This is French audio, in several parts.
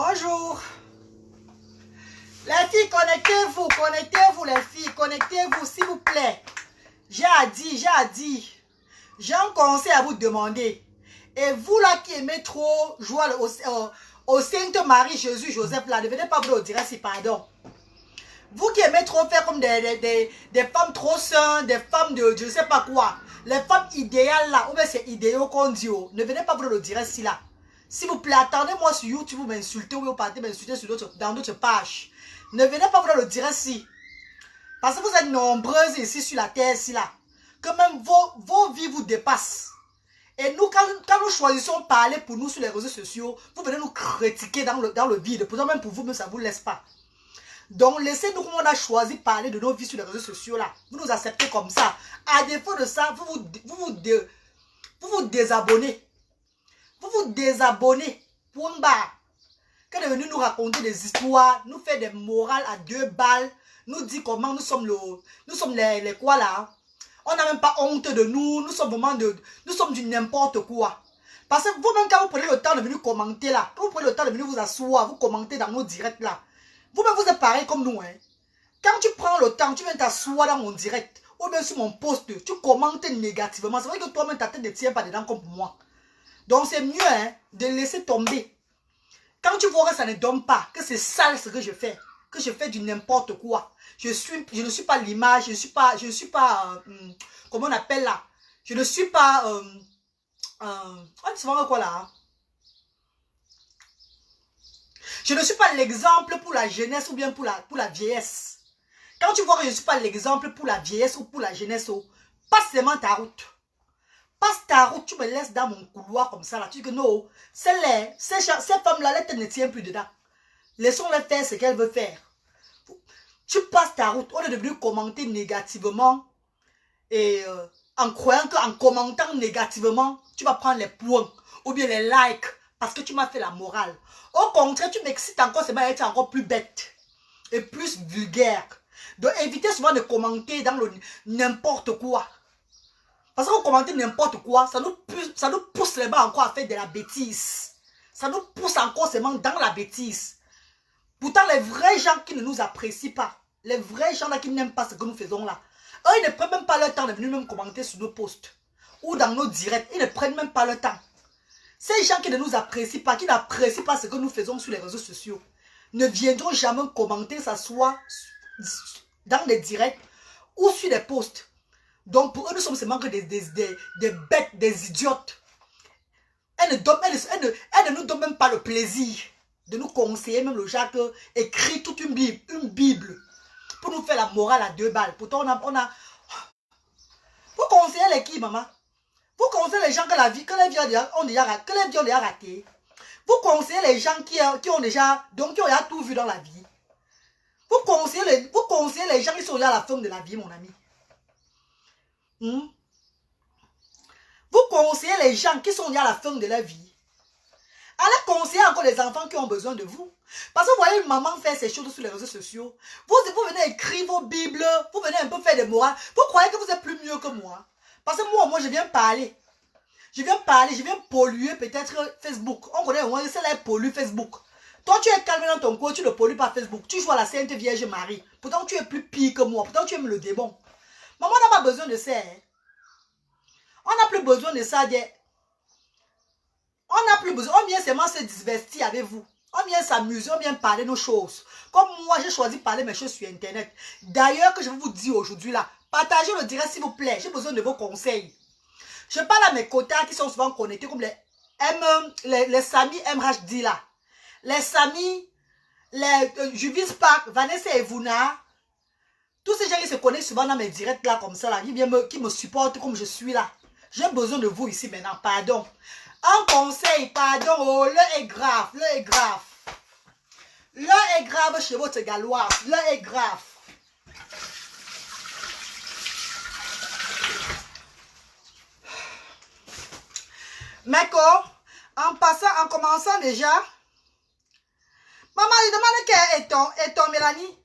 Bonjour. Les filles, connectez-vous les filles, connectez-vous s'il vous plaît. J'ai dit. J'ai un conseil à vous demander. Et vous là qui aimez trop jouer au Sainte Marie, Jésus, Joseph là, ne venez pas vous le dire si pardon. Vous qui aimez trop faire comme des femmes trop saintes, des femmes de je ne sais pas quoi, les femmes idéales là, ou bien c'est idéaux qu'on dit, ne venez pas vous le dire si là. S'il vous plaît, attendez-moi sur YouTube, vous m'insultez ou vous partez m'insulter dans d'autres pages. Ne venez pas vous le dire si. Parce que vous êtes nombreuses ici sur la terre, ici là. Que même vos vies vous dépassent. Et nous, quand nous choisissons parler pour nous sur les réseaux sociaux, vous venez nous critiquer dans le vide. Pourtant, même pour vous, même ça ne vous laisse pas. Donc, laissez-nous, comme on a choisi parler de nos vies sur les réseaux sociaux là. Vous nous acceptez comme ça. À défaut de ça, vous vous désabonnez. Vous vous désabonnez. Point barre. Quand est venu nous raconter des histoires, nous faire des morales à 2 balles, nous dire comment nous sommes les quoi là. On n'a même pas honte de nous. Nous sommes du n'importe quoi. Parce que vous-même, quand vous prenez le temps de venir commenter là, quand vous prenez le temps de venir vous asseoir, vous commentez dans nos directs là, vous-même vous êtes pareil comme nous. Hein. Quand tu prends le temps, tu viens t'asseoir dans mon direct, ou bien sur mon post, tu commentes négativement. C'est vrai que toi-même, ta tête ne tient pas dedans comme moi. Donc c'est mieux hein, de laisser tomber. Quand tu vois que ça ne donne pas, que c'est sale ce que je fais du n'importe quoi. Je ne suis pas l'image, je ne suis pas comment on appelle là? Je ne suis pas, c'est vraiment quoi là? Je ne suis pas l'exemple pour la jeunesse ou bien pour la vieillesse. Quand tu vois que je ne suis pas l'exemple pour la vieillesse ou pour la jeunesse, passe seulement ta route. Passe ta route, tu me laisses dans mon couloir comme ça là. Tu dis que non, ces femmes-là, la tête ne tient plus dedans. Laissons-les faire ce qu'elles veulent faire. Tu passes ta route, on est devenu commenter négativement et en croyant qu'en commentant négativement, tu vas prendre les points ou bien les likes parce que tu m'as fait la morale. Au contraire, tu m'excites encore, c'est être encore plus bête et plus vulgaire. Donc évitez souvent de commenter dans le n'importe quoi. Parce qu'on commente n'importe quoi, ça nous pousse les bas encore à faire de la bêtise. Ça nous pousse encore seulement dans la bêtise. Pourtant, les vrais gens qui ne nous apprécient pas, les vrais gens là qui n'aiment pas ce que nous faisons là, eux, ils ne prennent même pas leur temps de venir même commenter sur nos posts ou dans nos directs. Ils ne prennent même pas leur temps. Ces gens qui ne nous apprécient pas, qui n'apprécient pas ce que nous faisons sur les réseaux sociaux, ne viendront jamais commenter, ça soit dans les directs ou sur les posts. Donc pour eux, nous sommes seulement que des bêtes, des idiotes. Elle ne nous donne même pas le plaisir de nous conseiller, même le genre écrit toute une Bible pour nous faire la morale à 2 balles. Pourtant, on a... Vous conseillez les qui, maman? Vous conseillez les gens que les vies ont déjà raté. Vous conseillez les gens qui ont déjà tout vu dans la vie. Vous conseillez les gens qui sont déjà à la fin de la vie, mon ami. Vous conseillez les gens qui sont déjà à la fin de leur vie. Allez conseiller encore les enfants qui ont besoin de vous. Parce que vous voyez une maman faire ces choses sur les réseaux sociaux. Vous venez écrire vos bibles, vous venez un peu faire des morales. Vous croyez que vous êtes plus mieux que moi. Parce que moi je viens parler. Je viens polluer peut-être Facebook. On connaît au moins celle-là pollue Facebook. Toi tu es calme dans ton coin, tu ne pollues pas Facebook. Tu joues à la Sainte Vierge Marie. Pourtant tu es plus pire que moi. Pourtant tu aimes le démon. Maman n'a pas besoin de ça. Hein. On n'a plus besoin de ça. On n'a plus besoin. On vient seulement se divertir avec vous. On vient s'amuser, on vient parler nos choses. Comme moi, j'ai choisi de parler mes choses sur Internet. D'ailleurs, que je vais vous dire aujourd'hui là, partagez le direct s'il vous plaît. J'ai besoin de vos conseils. Je parle à mes quotas qui sont souvent connectés comme les Sami MHD là. Les Sami, les Juvis Park, Vanessa et Vuna. Tous ces gens qui se connaissent souvent dans mes directs là comme ça là, qui me supportent comme je suis là. J'ai besoin de vous ici maintenant, pardon. Un conseil, pardon, oh, l'heure est grave, l'heure est grave. L'heure est grave chez votre galoise, l'heure est grave. Mec, en commençant déjà, maman, il demande qu'elle est ton Mélanie.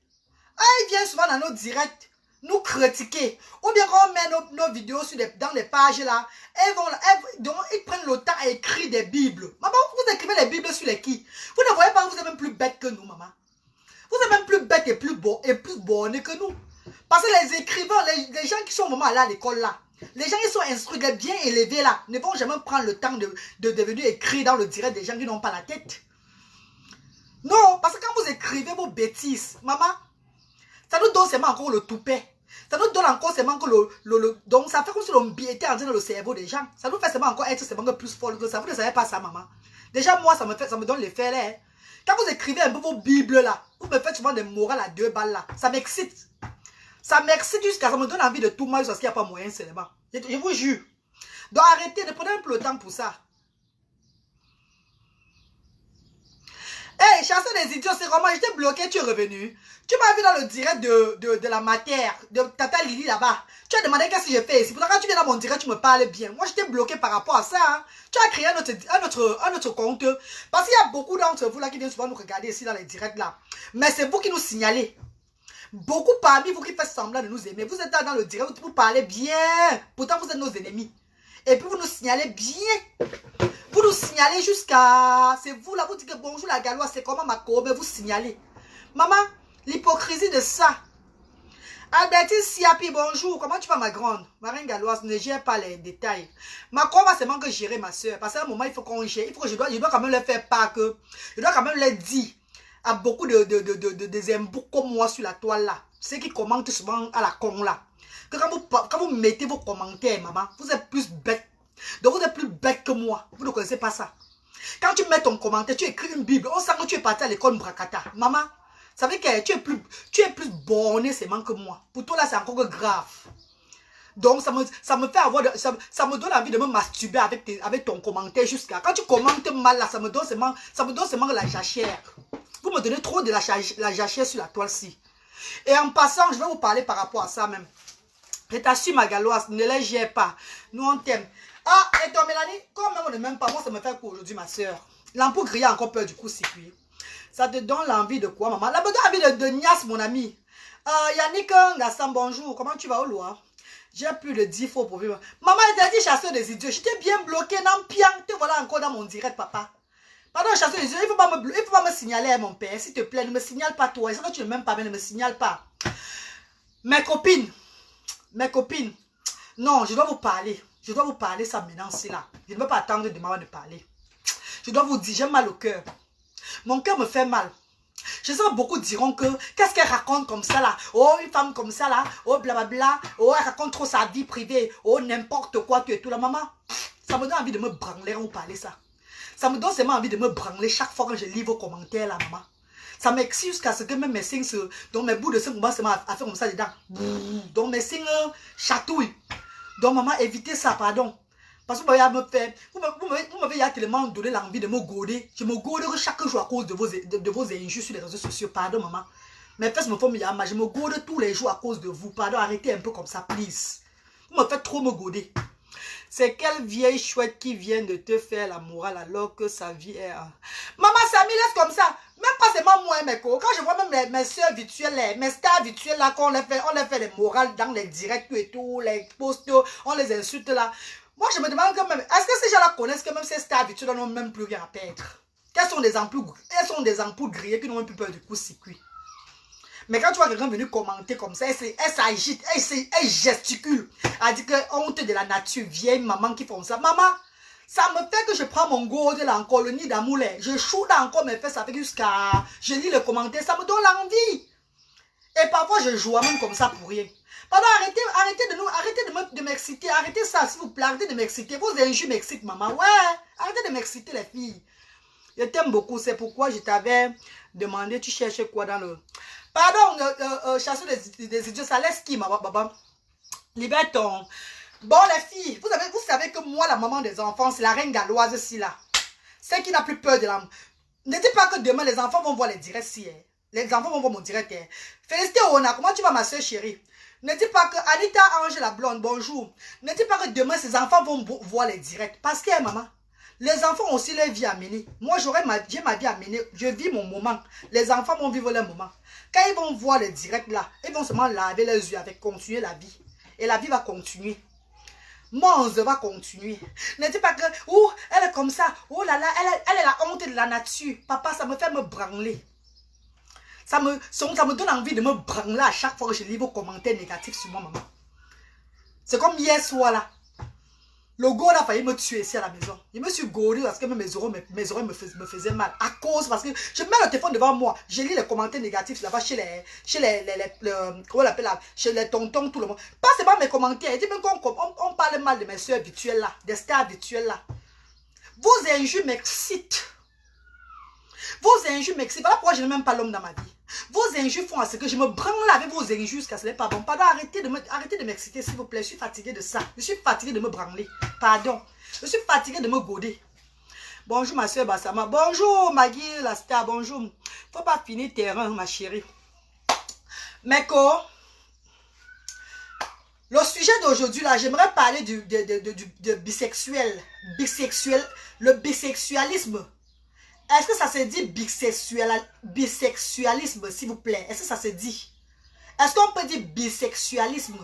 Ah, il vient souvent dans nos directs, nous critiquer. Ou bien quand on met nos vidéos dans les pages là, ils prennent le temps à écrire des bibles. Maman, vous écrivez les bibles sur les qui? Vous ne voyez pas que vous êtes même plus bête que nous, maman. Vous êtes même plus bête et plus borné que nous. Parce que les écrivains, les gens qui sont vraiment allés à l'école là, les gens qui sont instruits, les bien élevés là, ne vont jamais prendre le temps de devenir écrire dans le direct des gens qui n'ont pas la tête. Non, parce que quand vous écrivez vos bêtises, maman, ça nous donne seulement encore le toupet. Ça nous donne encore seulement que donc ça fait comme si l'on était entré dans le cerveau des gens. Ça nous fait seulement encore être seulement plus folle que ça. Vous ne savez pas ça, maman. Déjà, moi, ça me donne l'effet là. Hein. Quand vous écrivez un peu vos bibles là, vous me faites souvent des morales à 2 balles là. Ça m'excite. Ça m'excite jusqu'à ça me donne envie de tout mal parce qu'il n'y a pas moyen seulement. Je vous jure. Donc arrêtez, ne prenez un peu le temps pour ça. Hey, chasseur des idiots, c'est comment j'étais bloqué, tu es revenu. Tu m'as vu dans le direct de la matière, de Tata Lily là-bas. Tu as demandé qu'est-ce que je fais ici. Pourtant, quand tu viens dans mon direct, tu me parles bien. Moi, j'étais bloqué par rapport à ça. Hein. Tu as créé un autre compte. Parce qu'il y a beaucoup d'entre vous là qui viennent souvent nous regarder ici dans les directs là. Mais c'est vous qui nous signalez. Beaucoup parmi vous qui faites semblant de nous aimer. Vous êtes là dans le direct, vous parlez bien. Pourtant, vous êtes nos ennemis. Et puis, vous nous signalez bien. Vous nous signalez jusqu'à... C'est vous là, vous dites que bonjour la galoise, c'est comment ma courbe, vous signalez. Maman, l'hypocrisie de ça. Albertine Siapi, bonjour. Comment tu vas ma grande? Marine Galoise, ne gère pas les détails. Ma courbe va seulement que gérer ma soeur. Parce qu'à un moment, il faut qu'on gère. Je dois quand même leur faire part que... Je dois quand même leur dire à beaucoup des embouts comme moi sur la toile là. Ceux qui commentent souvent à la con là. Que quand vous mettez vos commentaires, maman, vous êtes plus bête. Donc vous êtes plus bête que moi. Vous ne connaissez pas ça. Quand tu mets ton commentaire, tu écris une Bible. On sent que tu es parti à l'école Mbrakata. Maman, ça veut dire que tu es plus borné seulement que moi. Pour toi là, c'est encore grave. Donc ça me fait avoir... Ça me donne envie de me masturber avec ton commentaire jusqu'à... Quand tu commentes mal là, ça me donne seulement la jachère. Vous me donnez trop de la jachère sur la toile-ci. Et en passant, je vais vous parler par rapport à ça même. Je t'assure ma galoise, ne les gère pas. Nous on t'aime. Ah, et toi Mélanie, comme même on ne m'aime pas, moi ça me fait quoi aujourd'hui ma soeur? L'ampoule grillée a encore peur du coup circuit. Ça te donne l'envie de quoi maman? La bonne envie de Nias mon ami. Yannick Gassan, bonjour, comment tu vas au loin? J'ai plus de 10 fois pour vivre. Maman elle t'a dit chasseur des idiots, j'étais bien bloqué dans le pian. Te voilà encore dans mon direct papa. Pardon chasseur des idiots, il faut pas me signaler à mon père, s'il te plaît, ne me signale pas toi. C'est que tu ne m'aimes pas, mais ne me signale pas. Mes copines, non, je dois vous parler. Je dois vous parler ça maintenant, c'est là. Je ne veux pas attendre de maman de parler. Je dois vous dire, j'ai mal au cœur. Mon cœur me fait mal. Je sais que beaucoup diront que, qu'est-ce qu'elle raconte comme ça là? Oh, une femme comme ça là, oh blablabla, oh elle raconte trop sa vie privée, oh n'importe quoi, tu es tout là, maman. Ça me donne envie de me branler quand vous parlez ça. Ça me donne seulement envie de me branler chaque fois que je lis vos commentaires là, maman. Ça m'excite jusqu'à ce que même mes signes, donc mes bouts de sang commencent à faire comme ça dedans. Donc mes signes chatouillent. Donc maman, évitez ça, pardon. Parce que vous m'avez tellement donné l'envie de me goder. Je me gode chaque jour à cause de vos injures sur les réseaux sociaux. Pardon maman. Mes fesses me font je me gode tous les jours à cause de vous. Pardon, arrêtez un peu comme ça, please. Vous me faites trop me goder. C'est quelle vieille chouette qui vient de te faire la morale alors que sa vie est... Maman, ça me laisse comme ça. Même pas seulement moi, mes co. Quand je vois même mes soeurs virtuelles, mes stars virtuelles là, on les fait les morales dans les directs et tout, les posts, on les insulte là. Moi, je me demande quand même, est-ce que ces gens-là connaissent que même ces stars virtuelles n'ont même plus rien à perdre? Elles sont des ampoules grillées qui n'ont même plus peur du coup-circuit. Mais quand tu vois quelqu'un venir commenter comme ça, elle s'agite, elle gesticule. Elle dit que honte de la nature, vieille maman qui font ça. Maman, ça me fait que je prends mon gourde là encore, le nid d'amour là. Je choue là encore mes fesses avec jusqu'à... Je lis les commentaires, ça me donne l'envie. Et parfois je joue même comme ça pour rien. Pardon, arrêtez de m'exciter. Arrêtez ça, s'il vous plaît. Arrêtez de m'exciter. Vos injures m'excitent, maman. Ouais, arrêtez de m'exciter, les filles. Je t'aime beaucoup. C'est pourquoi je t'avais demandé, tu cherchais quoi dans le... Pardon, chasseur des idiots, ça laisse qui, maman? Libère ton... Bon, les filles, vous savez que moi, la maman des enfants, c'est la reine galoise ici, là. Celle qui n'a plus peur de l'âme. Ne dis pas que demain, les enfants vont voir les directs si, hein. Les enfants vont voir mon direct, hein. Félicité, Ona. Comment tu vas, ma soeur chérie? Ne dis pas que Anita Ange la blonde, bonjour. Ne dis pas que demain, ces enfants vont voir les directs. Parce que, maman, Les enfants ont aussi leur vie à mener. Moi, j'ai ma vie à mener. Je vis mon moment. Les enfants vont vivre leur moment. Quand ils vont voir le direct là, ils vont seulement laver leurs yeux avec continuer la vie. Et la vie va continuer. Mons va continuer. Ne dis pas que, oh, elle est comme ça. Oh là là, elle est la honte de la nature. Papa, ça me fait me branler. Ça me donne envie de me branler à chaque fois que je lis vos commentaires négatifs sur moi, maman. C'est comme hier soir là. Le gars a failli me tuer ici à la maison. Je me suis gaulé parce que mes oreilles me faisaient mal. À cause, parce que je mets le téléphone devant moi. Je lis les commentaires négatifs là-bas chez comment on appelle là, chez les tontons, tout le monde. Pas seulement mes commentaires. Il dit même qu'on parle mal de mes soeurs virtuelles là, des stars virtuelles là. Vos injures m'excitent. Vos injures m'excitent. Voilà pourquoi je n'ai même pas l'homme dans ma vie. Vos injures font à ce que je me branle avec vos injures jusqu'à ce n'est pas bon. Pardon, arrêtez de m'exciter s'il vous plaît. Je suis fatiguée de ça. Je suis fatiguée de me branler. Pardon. Je suis fatiguée de me goder. Bonjour ma soeur Bassama. Bonjour Maggie la star. Bonjour. Faut pas finir terrain ma chérie. Meko. Le sujet d'aujourd'hui là, j'aimerais parler du bisexuel. Le bisexualisme. Est-ce que ça se dit bisexualisme, s'il vous plaît? Est-ce que ça se dit? Est-ce qu'on peut dire bisexualisme?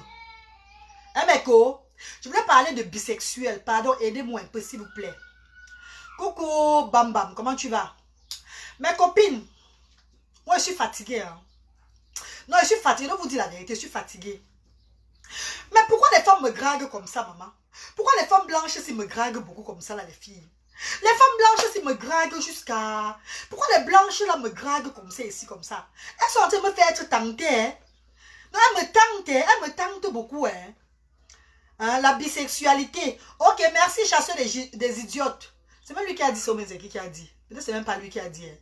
Hein, Meko? Je voulais parler de bisexuel. Pardon, aidez-moi un peu, s'il vous plaît. Coucou, Bam Bam, comment tu vas? Mes copines, moi, je suis fatiguée. Hein. Non, je suis fatiguée. Je vais vous dire la vérité, je suis fatiguée. Mais pourquoi les femmes me draguent comme ça, maman? Pourquoi les femmes blanches, s'ils me draguent beaucoup comme ça, là, les filles? Les femmes blanches, s'ils me draguent jusqu'à... Pourquoi les blanches, là, me draguent comme ça, ici, comme ça? Elles sont en train de me faire être tentée, hein? Non, elles me tentent beaucoup, hein? Hein, la bisexualité. Ok, merci, chasseur des idiotes. C'est même lui qui a dit, c'est Omezeki qui a dit. Peut-être c'est même pas lui qui a dit. Hein.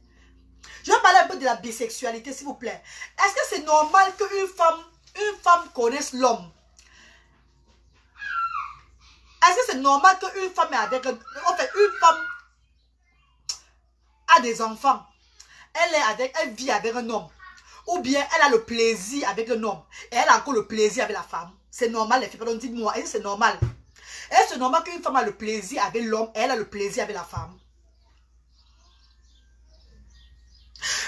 Je vais parler un peu de la bisexualité, s'il vous plaît. Est-ce que c'est normal qu'une femme connaisse l'homme? Est-ce que c'est normal qu'une femme est avec... En fait, une femme a des enfants. Elle vit avec un homme. Ou bien elle a le plaisir avec un homme. Et elle a encore le plaisir avec la femme. C'est normal, les filles. Pardon, dites-moi, est-ce que c'est normal? Est-ce que c'est normal qu'une femme a le plaisir avec l'homme et elle a le plaisir avec la femme?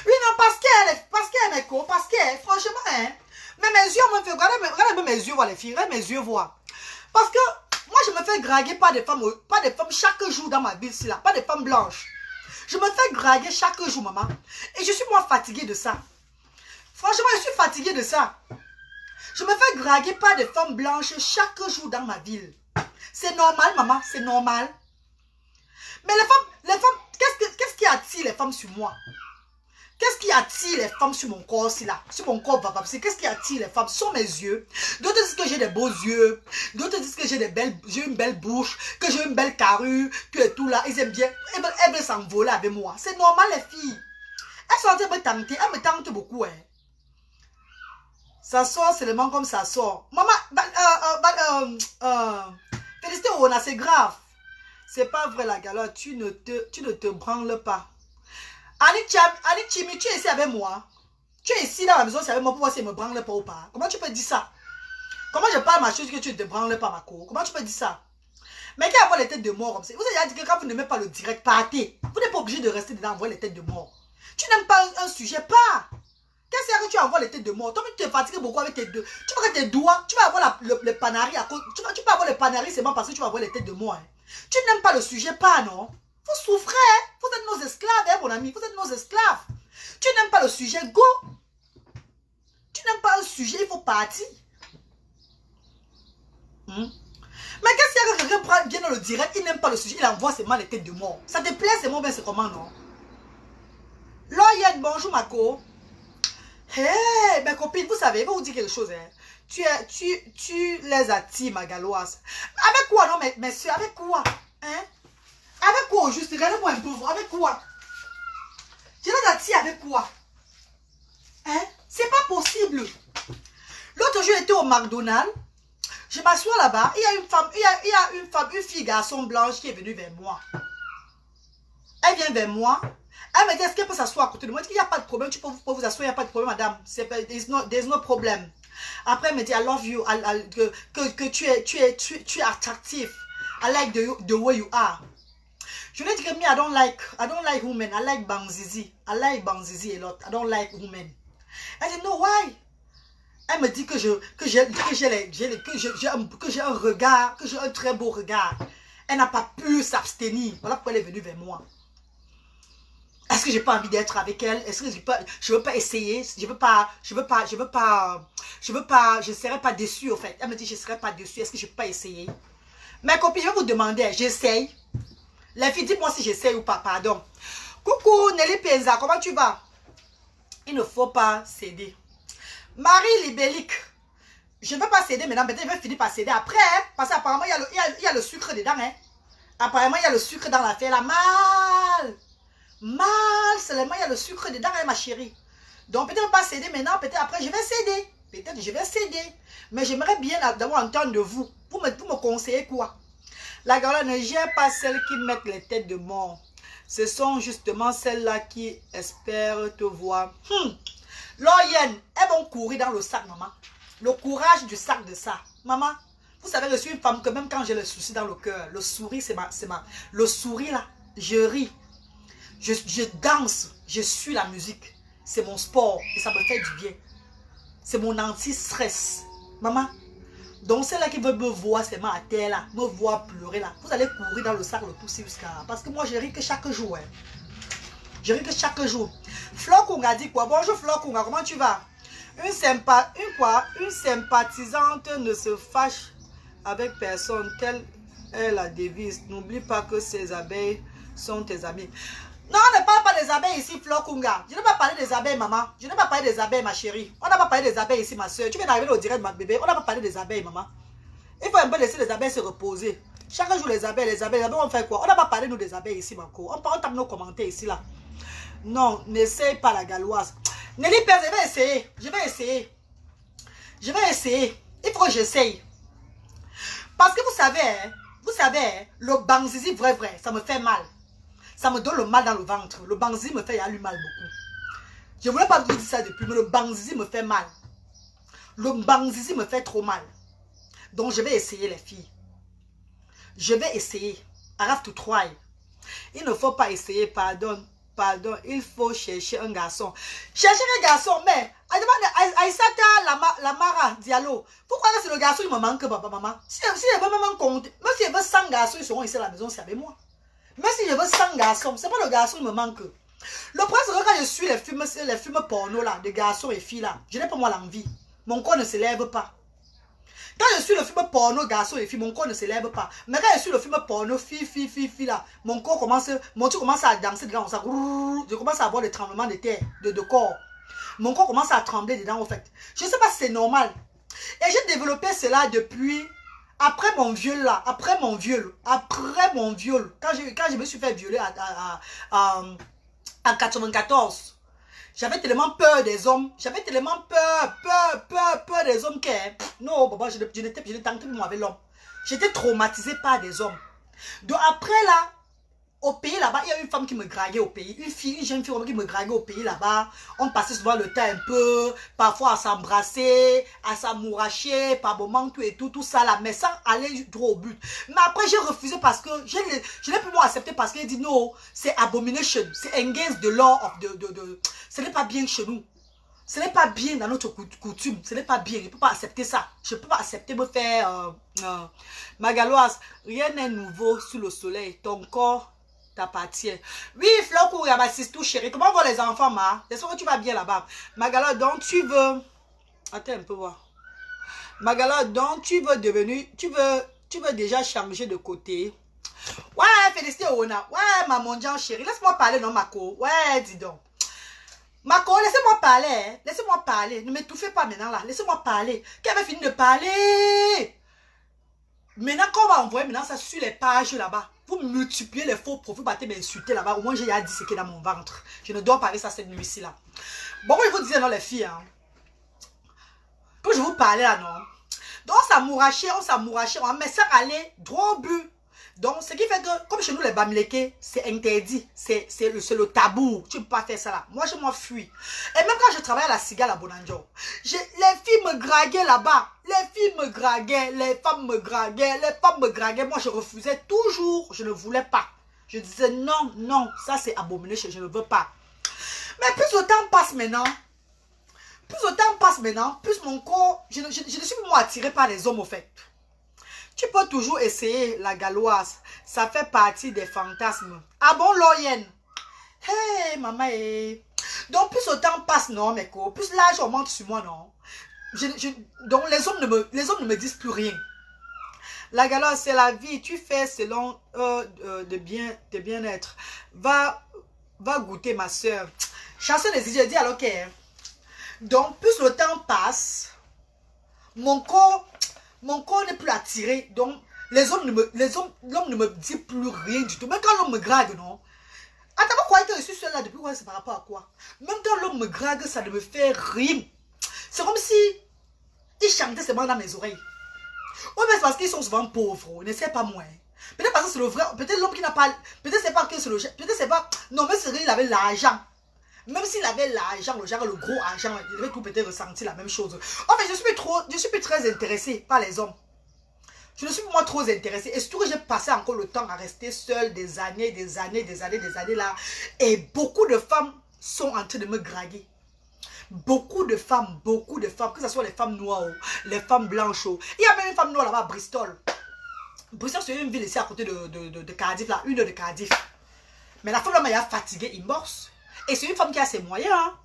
Oui, non, parce qu'elle est con. Parce que, franchement, hein, mais mes yeux, regardez mes yeux, voir les filles. Regardez mes yeux, voir. Parce que moi, je me fais draguer par des femmes chaque jour dans ma vie, ici, là. Pas des femmes blanches. Je me fais draguer chaque jour, maman. Et je suis, moi, fatiguée de ça. Franchement, je suis fatiguée de ça. Je me fais draguer par des femmes blanches chaque jour dans ma ville. C'est normal, maman, c'est normal. Mais les femmes, qu'est-ce qui attire les femmes sur moi? Qu'est-ce qui attire les femmes sur mon corps, là? Sur mon corps, papa, qu'est-ce qui attire les femmes? Ce sont mes yeux. D'autres disent que j'ai des beaux yeux. D'autres disent que j'ai une belle bouche, que j'ai une belle carrure, que tout là, ils aiment bien. Elles veulent s'envoler avec moi. C'est normal, les filles. Elles sont en train de me tenter. Elles me tentent beaucoup, hein. Ça sort seulement comme ça sort. Maman, félicité, Rona, c'est grave. C'est pas vrai, la galère. Tu ne te branles pas. Annick Chimi, tu es ici avec moi. Tu es ici dans la maison, c'est avec moi pour voir si elle me branle pas ou pas. Comment tu peux dire ça? Comment je parle ma chose que tu ne te branles pas, ma cour? Comment tu peux dire ça? Mais qui envoie les têtes de mort comme ça? Vous avez dit que quand vous n'aimez pas le direct, partez. Vous n'êtes pas obligé de rester dedans, envoyer les têtes de mort. Tu n'aimes pas un sujet, pas. Qu'est-ce que tu envoies les têtes de mort? Toi, tu te fatigues beaucoup avec tes deux. Tu vois que tes doigts, tu vas avoir le panari à cause. Tu peux avoir le panari seulement parce que tu vas avoir les têtes de mort. Hein. Tu n'aimes pas le sujet, pas, non? Vous souffrez, hein? Vous êtes nos esclaves, hein, mon ami. Vous êtes nos esclaves. Tu n'aimes pas le sujet, go. Tu n'aimes pas un sujet, il faut partir. Mais qu'est-ce qu'il y a que quelqu'un vient dans le direct, il n'aime pas le sujet, il envoie seulement les têtes de mort. Ça te plaît, c'est bon, ben c'est comment, non? Loyen, bonjour, Mako. Hey, mes copines, vous savez, je vais vous dire quelque chose. Hein. Tu les attires, ma galoise. Avec quoi, non, mes soeurs, avec quoi? Hein? Avec quoi, juste? Regardez-moi un peu, avec quoi? Je les attire avec quoi? Hein? C'est pas possible. L'autre jour, j'étais au McDonald's. Je m'assois là-bas. Il y a une fille garçon blanche qui est venue vers moi. Elle vient vers moi. Elle me dit, est-ce qu'elle peut s'asseoir à côté de moi? Elle dit, il n'y a pas de problème, tu peux vous asseoir, il n'y a pas de problème, madame. There's no problem. Après, elle me dit, I love you, que tu es attractif. I like the way you are. Je lui ai dit que me, I don't like women. I like Banzizi. I like Banzizi a lot. I don't like women. Elle dit, no, why? Elle me dit que j'ai un regard, que j'ai un très beau regard. Elle n'a pas pu s'abstenir. Voilà pourquoi elle est venue vers moi. Est-ce que j'ai pas envie d'être avec elle? Est-ce que je veux pas essayer? Je serais pas déçue, en fait. Elle me dit, je serais pas déçue. Est-ce que je peux pas essayer? Mes copines, je vais vous demander, j'essaye. Les filles, dites-moi si j'essaye ou pas, pardon. Coucou, Nelly Penza, comment tu vas? Il ne faut pas céder. Marie Libellic, je ne veux pas céder maintenant, peut-être je vais finir par céder après, hein, parce qu'apparemment, il y a le sucre dedans. Hein. Apparemment, il y a le sucre dans l'affaire, là. Mal, seulement, il y a le sucre dedans, hein, ma chérie. Donc, peut-être pas céder maintenant, peut-être après, je vais céder. Peut-être je vais céder. Mais j'aimerais bien d'avoir entendre de vous, pour me conseiller quoi. La galère ne gère pas celles qui mettent les têtes de mort. Ce sont justement celles-là qui espèrent te voir. L'Oyen, elles vont courir dans le sac, maman. Le courage du sac de ça. Maman, vous savez, je suis une femme que même quand j'ai le souci dans le cœur, le sourire, le sourire là, je ris. Je danse, je suis la musique. C'est mon sport et ça me fait du bien. C'est mon anti-stress. Maman, donc celle-là qui veut me voir seulement à terre là, me voir pleurer là, vous allez courir dans le sac le pousser jusqu'à... Parce que moi je ris que chaque jour. Hein. Je ris que chaque jour. Flo Kunga dit quoi? Bonjour Flo Kunga, comment tu vas? Une sympathisante ne se fâche avec personne. Telle est la devise. N'oublie pas que ces abeilles sont tes amis. Non, on ne parle pas des abeilles ici, Flo Kunga. Je ne vais pas parler des abeilles, maman. Je ne vais pas parler des abeilles, ma chérie. On n'a pas parlé des abeilles ici, ma soeur. Tu viens d'arriver au direct, ma bébé. On n'a pas parlé des abeilles, maman. Il faut un peu laisser les abeilles se reposer. Chaque jour, les abeilles, on fait quoi? On n'a pas parlé, nous, des abeilles ici, Marco. On tape nos commentaires ici, là. Non, n'essaye pas la galloise. Nelly Père, je vais essayer. Je vais essayer. Je vais essayer. Il faut que j'essaye. Parce que vous savez, le banzizi vrai, ça me fait mal. Ça me donne le mal dans le ventre. Le banzizi me fait aller mal beaucoup. Je ne voulais pas vous dire ça depuis, mais le banzizi me fait mal. Le banzizi me fait trop mal. Donc, je vais essayer, les filles. Je vais essayer. I have to try. Il ne faut pas essayer, pardon, il faut chercher un garçon. Chercher un garçon, mais Aïssata Lamara Diallo, pourquoi c'est le garçon qui me manque, papa, maman? Si je veux même compter, même si je veux 100 garçons, ils seront ici à la maison, c'est avec moi. Même si je veux 100 garçons, c'est pas le garçon qui me manque. Le problème, c'est que quand je suis les films porno là, de garçons et filles là, je n'ai pas moi l'envie. Mon corps ne se lève pas. Quand je suis le film porno, garçon et fille, mon corps ne se lève pas. Mais quand je suis le film porno, fille là, mon corps commence à danser dedans. Je commence à avoir des tremblements de terre, de corps. Mon corps commence à trembler dedans, en fait. Je ne sais pas si c'est normal. Et j'ai développé cela depuis, après mon viol là, après mon viol, quand je me suis fait violer en 94. J'avais tellement peur des hommes. J'avais tellement peur des hommes que... Non, papa, je ne tentais plus avec l'homme. J'étais traumatisée par des hommes. Donc après là, au pays là-bas, il y a une femme qui me draguait au pays. Une jeune fille qui me draguait au pays là-bas. On passait souvent le temps un peu, parfois à s'embrasser, à s'amouracher, par moments, tout ça là. Mais sans aller droit au but. Mais après, j'ai refusé parce que je n'ai plus moi accepté parce qu'il dit non, c'est abomination. C'est against the law of ce n'est pas bien chez nous. Ce n'est pas bien dans notre coutume. Ce n'est pas bien. Je ne peux pas accepter ça. Je ne peux pas accepter me faire... Ma galloise, rien n'est nouveau sous le soleil. Ton corps t'appartient. Oui, Fleur Kouraba, c'est tout chérie. Comment vont les enfants, ma? J'espère que tu vas bien là-bas. Ma galloise, donc tu veux... Attends un peu, voir. Ma galloise, donc tu veux devenir... Tu veux déjà changer de côté. Ouais, félicité Ona. Ouais, ma mondiale chérie. Laisse-moi parler, non, Mako. Ouais, dis donc. Mako, laissez-moi parler. Hein. Laissez-moi parler. Ne m'étouffez pas maintenant là. Laissez-moi parler. Qu'elle avait fini de parler. Maintenant, quand on va envoyer maintenant ça sur les pages là-bas, vous multipliez les faux profils, battez m'insulter là-bas. Au moins, j'ai dit ce qui est dans mon ventre. Je ne dois pas parler ça cette nuit-ci là. Bon, je vous disais, non, les filles. Hein. Que je vous parlais là, non. Donc, on s'amourachait, on met ça aller droit au but. Donc, ce qui fait que, comme chez nous, les bamlékés, c'est interdit. C'est le tabou. Tu ne peux pas faire ça là. Moi, je m'en fuis. Et même quand je travaillais à la cigale à Bonanjo, les filles me draguaient là-bas. Les filles me draguaient, les femmes me draguaient, les femmes me draguaient. Moi, je refusais toujours. Je ne voulais pas. Je disais non, non, ça c'est abomination, je ne veux pas. Mais plus le temps passe maintenant, plus mon corps, je ne suis plus moins attiré par les hommes au fait. Tu peux toujours essayer la galloise, ça fait partie des fantasmes. Ah bon, Loyen? Hey, maman, hey. Donc plus le temps passe, non, mes co, plus l'âge augmente sur moi, non. Donc les hommes ne me disent plus rien. La galère, c'est la vie. Tu fais selon de bien-être. Va goûter, ma soeur. Chasseur des idées, dis alors ok. Donc, plus le temps passe, mon corps n'est plus attiré. Donc, l'homme ne me dit plus rien du tout. Même quand l'homme me drague, non. Attends, vous croyez que je suis seule là depuis quoi? C'est par rapport à quoi? Même quand l'homme me drague, ça ne me fait rien. C'est comme si il chantait seulement dans mes oreilles. Oui, mais c'est parce qu'ils sont souvent pauvres, ne sais pas moi. Peut-être parce que c'est le vrai, peut-être l'homme qui n'a pas, peut-être c'est pas que c'est le, peut-être c'est pas, non, mais c'est qu'il avait l'argent. Même s'il avait l'argent, le gros argent, il devait tout peut-être ressentir la même chose. En fait, je suis plus très intéressée par les hommes. Je ne suis pas trop intéressée. Et surtout que j'ai passé encore le temps à rester seule des années là. Et beaucoup de femmes sont en train de me draguer. Beaucoup de femmes, que ce soit les femmes noires, les femmes blanches. Il y a même une femme noire là-bas à Bristol. Bristol, c'est une ville ici à côté de Cardiff, là, une heure de Cardiff. Mais la femme là m'a fatiguée, il morse. Et c'est une femme qui a ses moyens. Hein.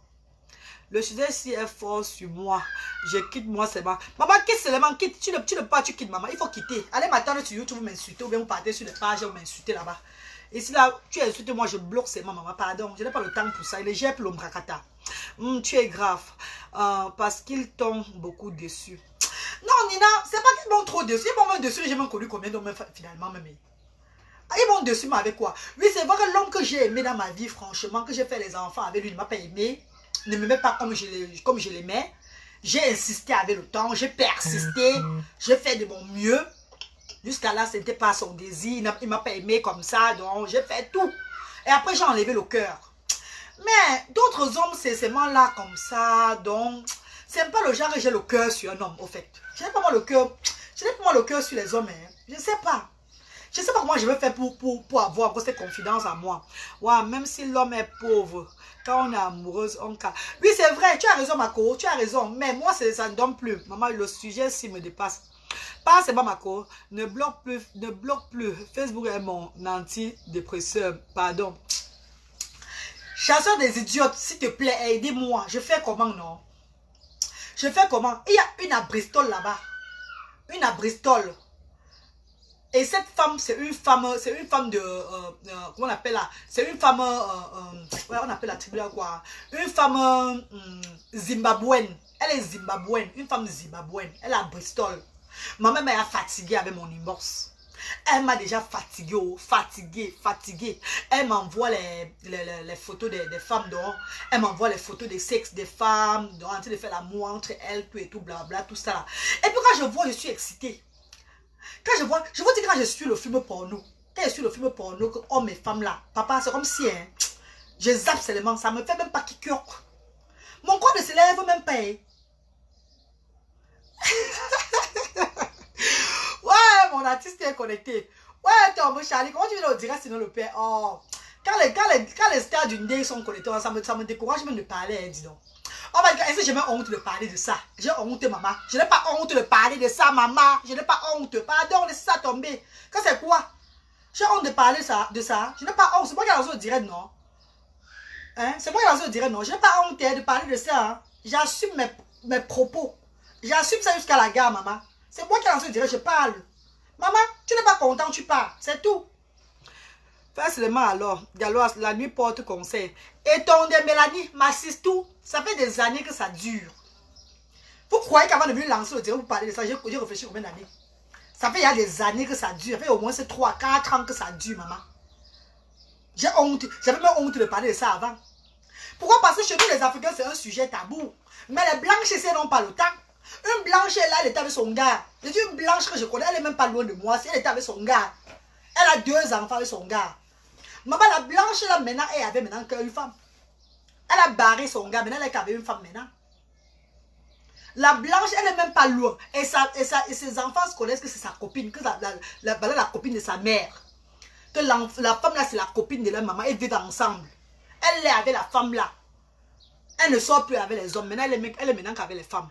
Le sujet si est fort sur moi. Je quitte moi seulement. Maman, quitte seulement, quitte. Tu ne peux pas, tu quittes maman. Il faut quitter. Allez m'attendre sur YouTube, vous m'insultez. Ou bien vous partez sur les pages et vous m'insultez là-bas. Et si là, tu insultes moi, je bloque seulement maman. Pardon, je n'ai pas le temps pour ça. Il est gère l'homme rakata. Tu es grave. Parce qu'ils t'ont beaucoup déçu. Non, Nina, c'est pas qu'ils m'ont trop déçu. Ils m'ont même déçu. J'ai même connu combien d'hommes finalement même. Ils m'ont déçu, mais avec quoi? Oui, c'est vrai que l'homme que j'ai aimé dans ma vie, franchement, que j'ai fait les enfants avec lui, il ne m'a pas aimé. Ne m'aimait pas comme je l'aimais. J'ai insisté avec le temps, j'ai persisté, j'ai fait de mon mieux. Jusqu'à là, ce n'était pas son désir, il ne m'a pas aimé comme ça, donc j'ai fait tout. Et après, j'ai enlevé le cœur. Mais d'autres hommes, c'est seulement là comme ça, donc c'est pas le genre que j'ai le cœur sur un homme, au fait. Je n'ai pas moi le cœur, sur les hommes, hein. Je ne sais pas. Je ne sais pas comment je vais faire pour avoir cette confidence en moi. Ouais, même si l'homme est pauvre, quand on est amoureuse, on calme. Oui, c'est vrai, tu as raison, Mako, tu as raison. Mais moi, ça ne donne plus. Maman, le sujet, s'il me dépasse. Pas, c'est pas Mako. Ne bloque plus. Facebook est mon antidépresseur. Pardon. Chasseur des idiotes, s'il te plaît, aidez-moi. Je fais comment, non? Je fais comment? Il y a une à Bristol là-bas. Une à Bristol. Et cette femme, c'est une femme de, comment on appelle là? C'est une femme, ouais, on appelle la tribu là quoi? Une femme zimbabwéenne. Elle est zimbabwéenne, une femme zimbabwéenne. Elle est à Bristol. Ma mère m'a fatiguée avec mon inbox. Elle m'a déjà fatiguée. Elle m'envoie les photos des femmes dehors. Elle m'envoie les photos des sexes des femmes dehors, en train de faire l'amour entre elles, tout et tout, blabla, tout ça là. Et puis quand je vois, je suis excitée. Quand je vous dis quand je suis le film porno, quand je suis le film porno, que hommes et femmes là, papa, c'est comme si, hein, je zappe seulement, ça me fait même pas kick-yock. Mon corps ne se lève même pas. Hein. Ouais, mon artiste est connecté. Ouais, ton Charlie, comment tu veux le dire sinon le père? Oh, quand les stars d'une day sont connectés, ça me décourage même de parler, hein, dis donc. Oh my God, est-ce que j'ai même honte de parler de ça? J'ai honte, maman. Je n'ai pas honte de parler de ça, maman. Je n'ai pas honte. Pardon, laisse ça tomber. Quand c'est quoi? J'ai honte de parler de ça. Je n'ai pas honte. C'est moi qui ai lancé le direct, non? Hein? C'est moi qui ai lancé le direct, non? Je n'ai pas honte de parler de ça. Hein? J'assume mes propos. J'assume ça jusqu'à la gare, maman. C'est moi qui ai lancé le direct, je parle. Maman, tu n'es pas content, tu parles. C'est tout. Fais seulement alors, Galois, la nuit porte conseil. Et ton de Mélanie, m'assiste tout. Ça fait des années que ça dure. Vous croyez qu'avant de venir lancer le direct, vous parlez de ça, j'ai réfléchi combien d'années? Ça fait il y a des années que ça dure. Ça fait au moins 3-4 ans que ça dure, maman. J'ai honte. J'avais même honte de parler de ça avant. Pourquoi? Parce que chez nous, les Africains, c'est un sujet tabou. Mais les blanches, elles n'ont pas le temps. Une blanche, elle là, elle était avec son gars. Je dis une blanche que je connais, elle n'est même pas loin de moi. Si elle était avec son gars. Elle a 2 enfants avec son gars. Maman, la blanche, là, maintenant, elle avait maintenant qu'une femme. Elle a barré son gars, maintenant, elle est qu'avec une femme maintenant. La blanche, elle n'est même pas loin. Et ses enfants se connaissent que c'est sa copine, que la copine de sa mère. que la femme là, c'est la copine de leur maman. Ils vivent ensemble. Elle est avec la femme là. Elle ne sort plus avec les hommes. Maintenant, elle est maintenant qu'avec les femmes.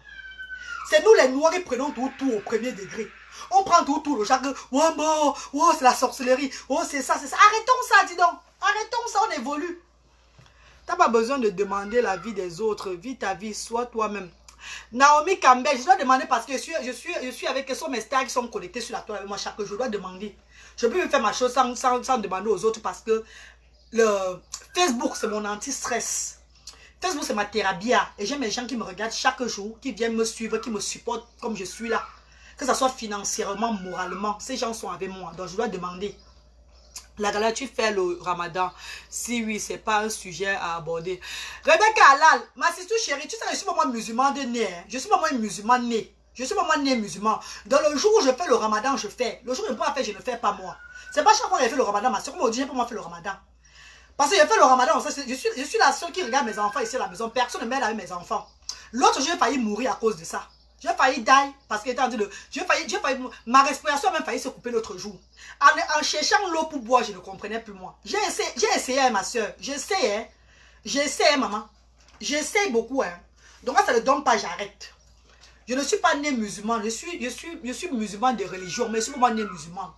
C'est nous les noirs qui prenons tout au premier degré. On prend tout le chaque. Oh, bon, oh c'est la sorcellerie. Oh, c'est ça, c'est ça. Arrêtons ça, dis donc. Arrêtons ça, on évolue. Tu n'as pas besoin de demander la vie des autres. Vis ta vie, sois toi-même. Naomi Campbell, je dois demander parce que je suis avec ce sont mes stars qui sont connectés sur la toile avec moi chaque jour. Je dois demander. Je peux me faire ma chose sans demander aux autres parce que le Facebook, c'est mon anti-stress. Facebook, c'est ma thérapie. Et j'ai mes gens qui me regardent chaque jour, qui viennent me suivre, qui me supportent comme je suis là. Que ce soit financièrement, moralement. Ces gens sont avec moi. Donc, je dois demander. La gala, tu fais le ramadan. Si oui, c'est pas un sujet à aborder. Rebecca Halal, ma sister chérie, tu sais, je suis pas moi musulman de nez. Hein. Je suis pas moi musulman né. Je suis pas moi né musulman. Dans le jour où je fais le ramadan, je fais. Le jour où je ne peux pas faire, je ne fais pas moi. C'est pas chaque fois que je fais le ramadan, ma soeur me dit, j'ai pas moi faire le ramadan. Parce que j'ai fait le ramadan, je suis la seule qui regarde mes enfants ici à la maison. Personne ne m'aide avec mes enfants. L'autre, j'ai failli mourir à cause de ça. J'ai failli die parce que j'ai failli, ma respiration a même failli se couper l'autre jour. En cherchant l'eau pour boire, je ne comprenais plus moi. J'ai essayé, ma soeur. J'essaie, hein. J'essaie, maman. J'essaie beaucoup, hein. Donc, quand ça ne donne pas, j'arrête. Je ne suis pas né musulman. Je suis musulman de religion, mais je suis pas né musulman.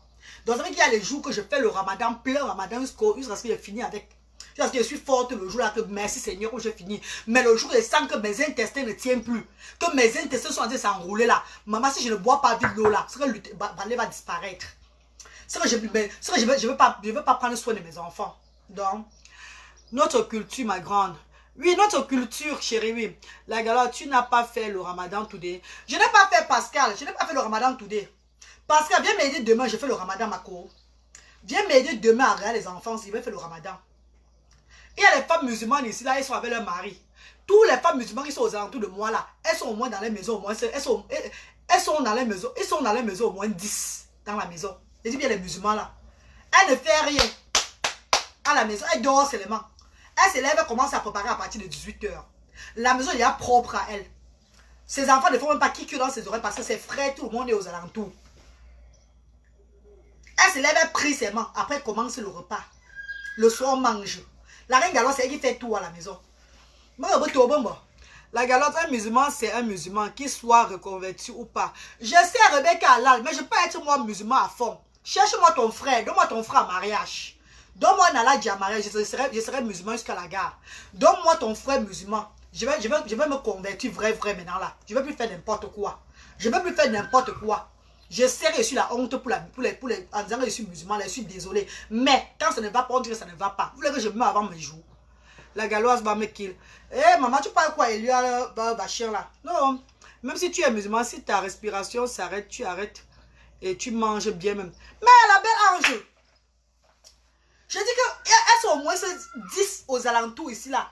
Donc, ça veut dire qu'il y a les jours que je fais le ramadan, plein ramadan, jusqu'à ce que j'ai fini avec. Parce que je suis forte le jour là, que merci Seigneur, que j'ai fini. Mais le jour où je sens que mes intestins ne tiennent plus, que mes intestins sont en train de s'enrouler là, maman, si je ne bois pas vite l'eau là, c'est que le balai va disparaître. C'est que je veux pas prendre soin de mes enfants. Donc, notre culture, ma grande. Oui, notre culture, chérie, oui. La galère, tu n'as pas fait le ramadan today. Je n'ai pas fait Pascal, je n'ai pas fait le ramadan today. Pascal, viens m'aider demain, je fais le ramadan, ma co. Viens m'aider demain à regarder les enfants s'ils veulent faire le ramadan. Il y a les femmes musulmanes ici, là, elles sont avec leur mari. Toutes les femmes musulmanes qui sont aux alentours de moi, là, elles sont au moins dans les maisons, au moins, elles sont dans les maisons, ils sont dans les maisons au moins 10 dans la maison. Je dis bien les musulmans, là. Elles ne font rien à la maison, elles dorment seulement. Elles se lèvent, elles commencent à préparer à partir de 18 h. La maison, il y a propre à elles. Ses enfants ne font même pas qui dans ses oreilles parce que ses frères, tout le monde est aux alentours. Elles se lèvent, elles prient seulement. Après, elles commencent le repas. Le soir, on mange. La reine Galotte, c'est elle qui fait tout à la maison. La Galotte, un musulman, c'est un musulman, qu'il soit reconverti ou pas. Je sais Rebecca Halal, mais je peux être moi musulman à fond. Cherche-moi ton frère, donne-moi ton frère à mariage. Donne-moi Nala Diamare, je serai musulman jusqu'à la gare. Donne-moi ton frère musulman. Je vais me convertir vrai maintenant là. Je ne vais plus faire n'importe quoi. Je ne vais plus faire n'importe quoi. Je sais que je suis la honte pour les en disant que je suis musulman, là, je suis désolé. Mais quand ça ne va pas, on dit que ça ne va pas. Vous voulez que je me mette avant mes jours. La galoise va me kill. Eh maman, tu parles quoi? Il y a Bachir là. Non, même si tu es musulman, si ta respiration s'arrête, tu arrêtes. Et tu manges bien même. Mais la belle ange. Je dis qu'elles sont au moins 10 aux alentours ici là.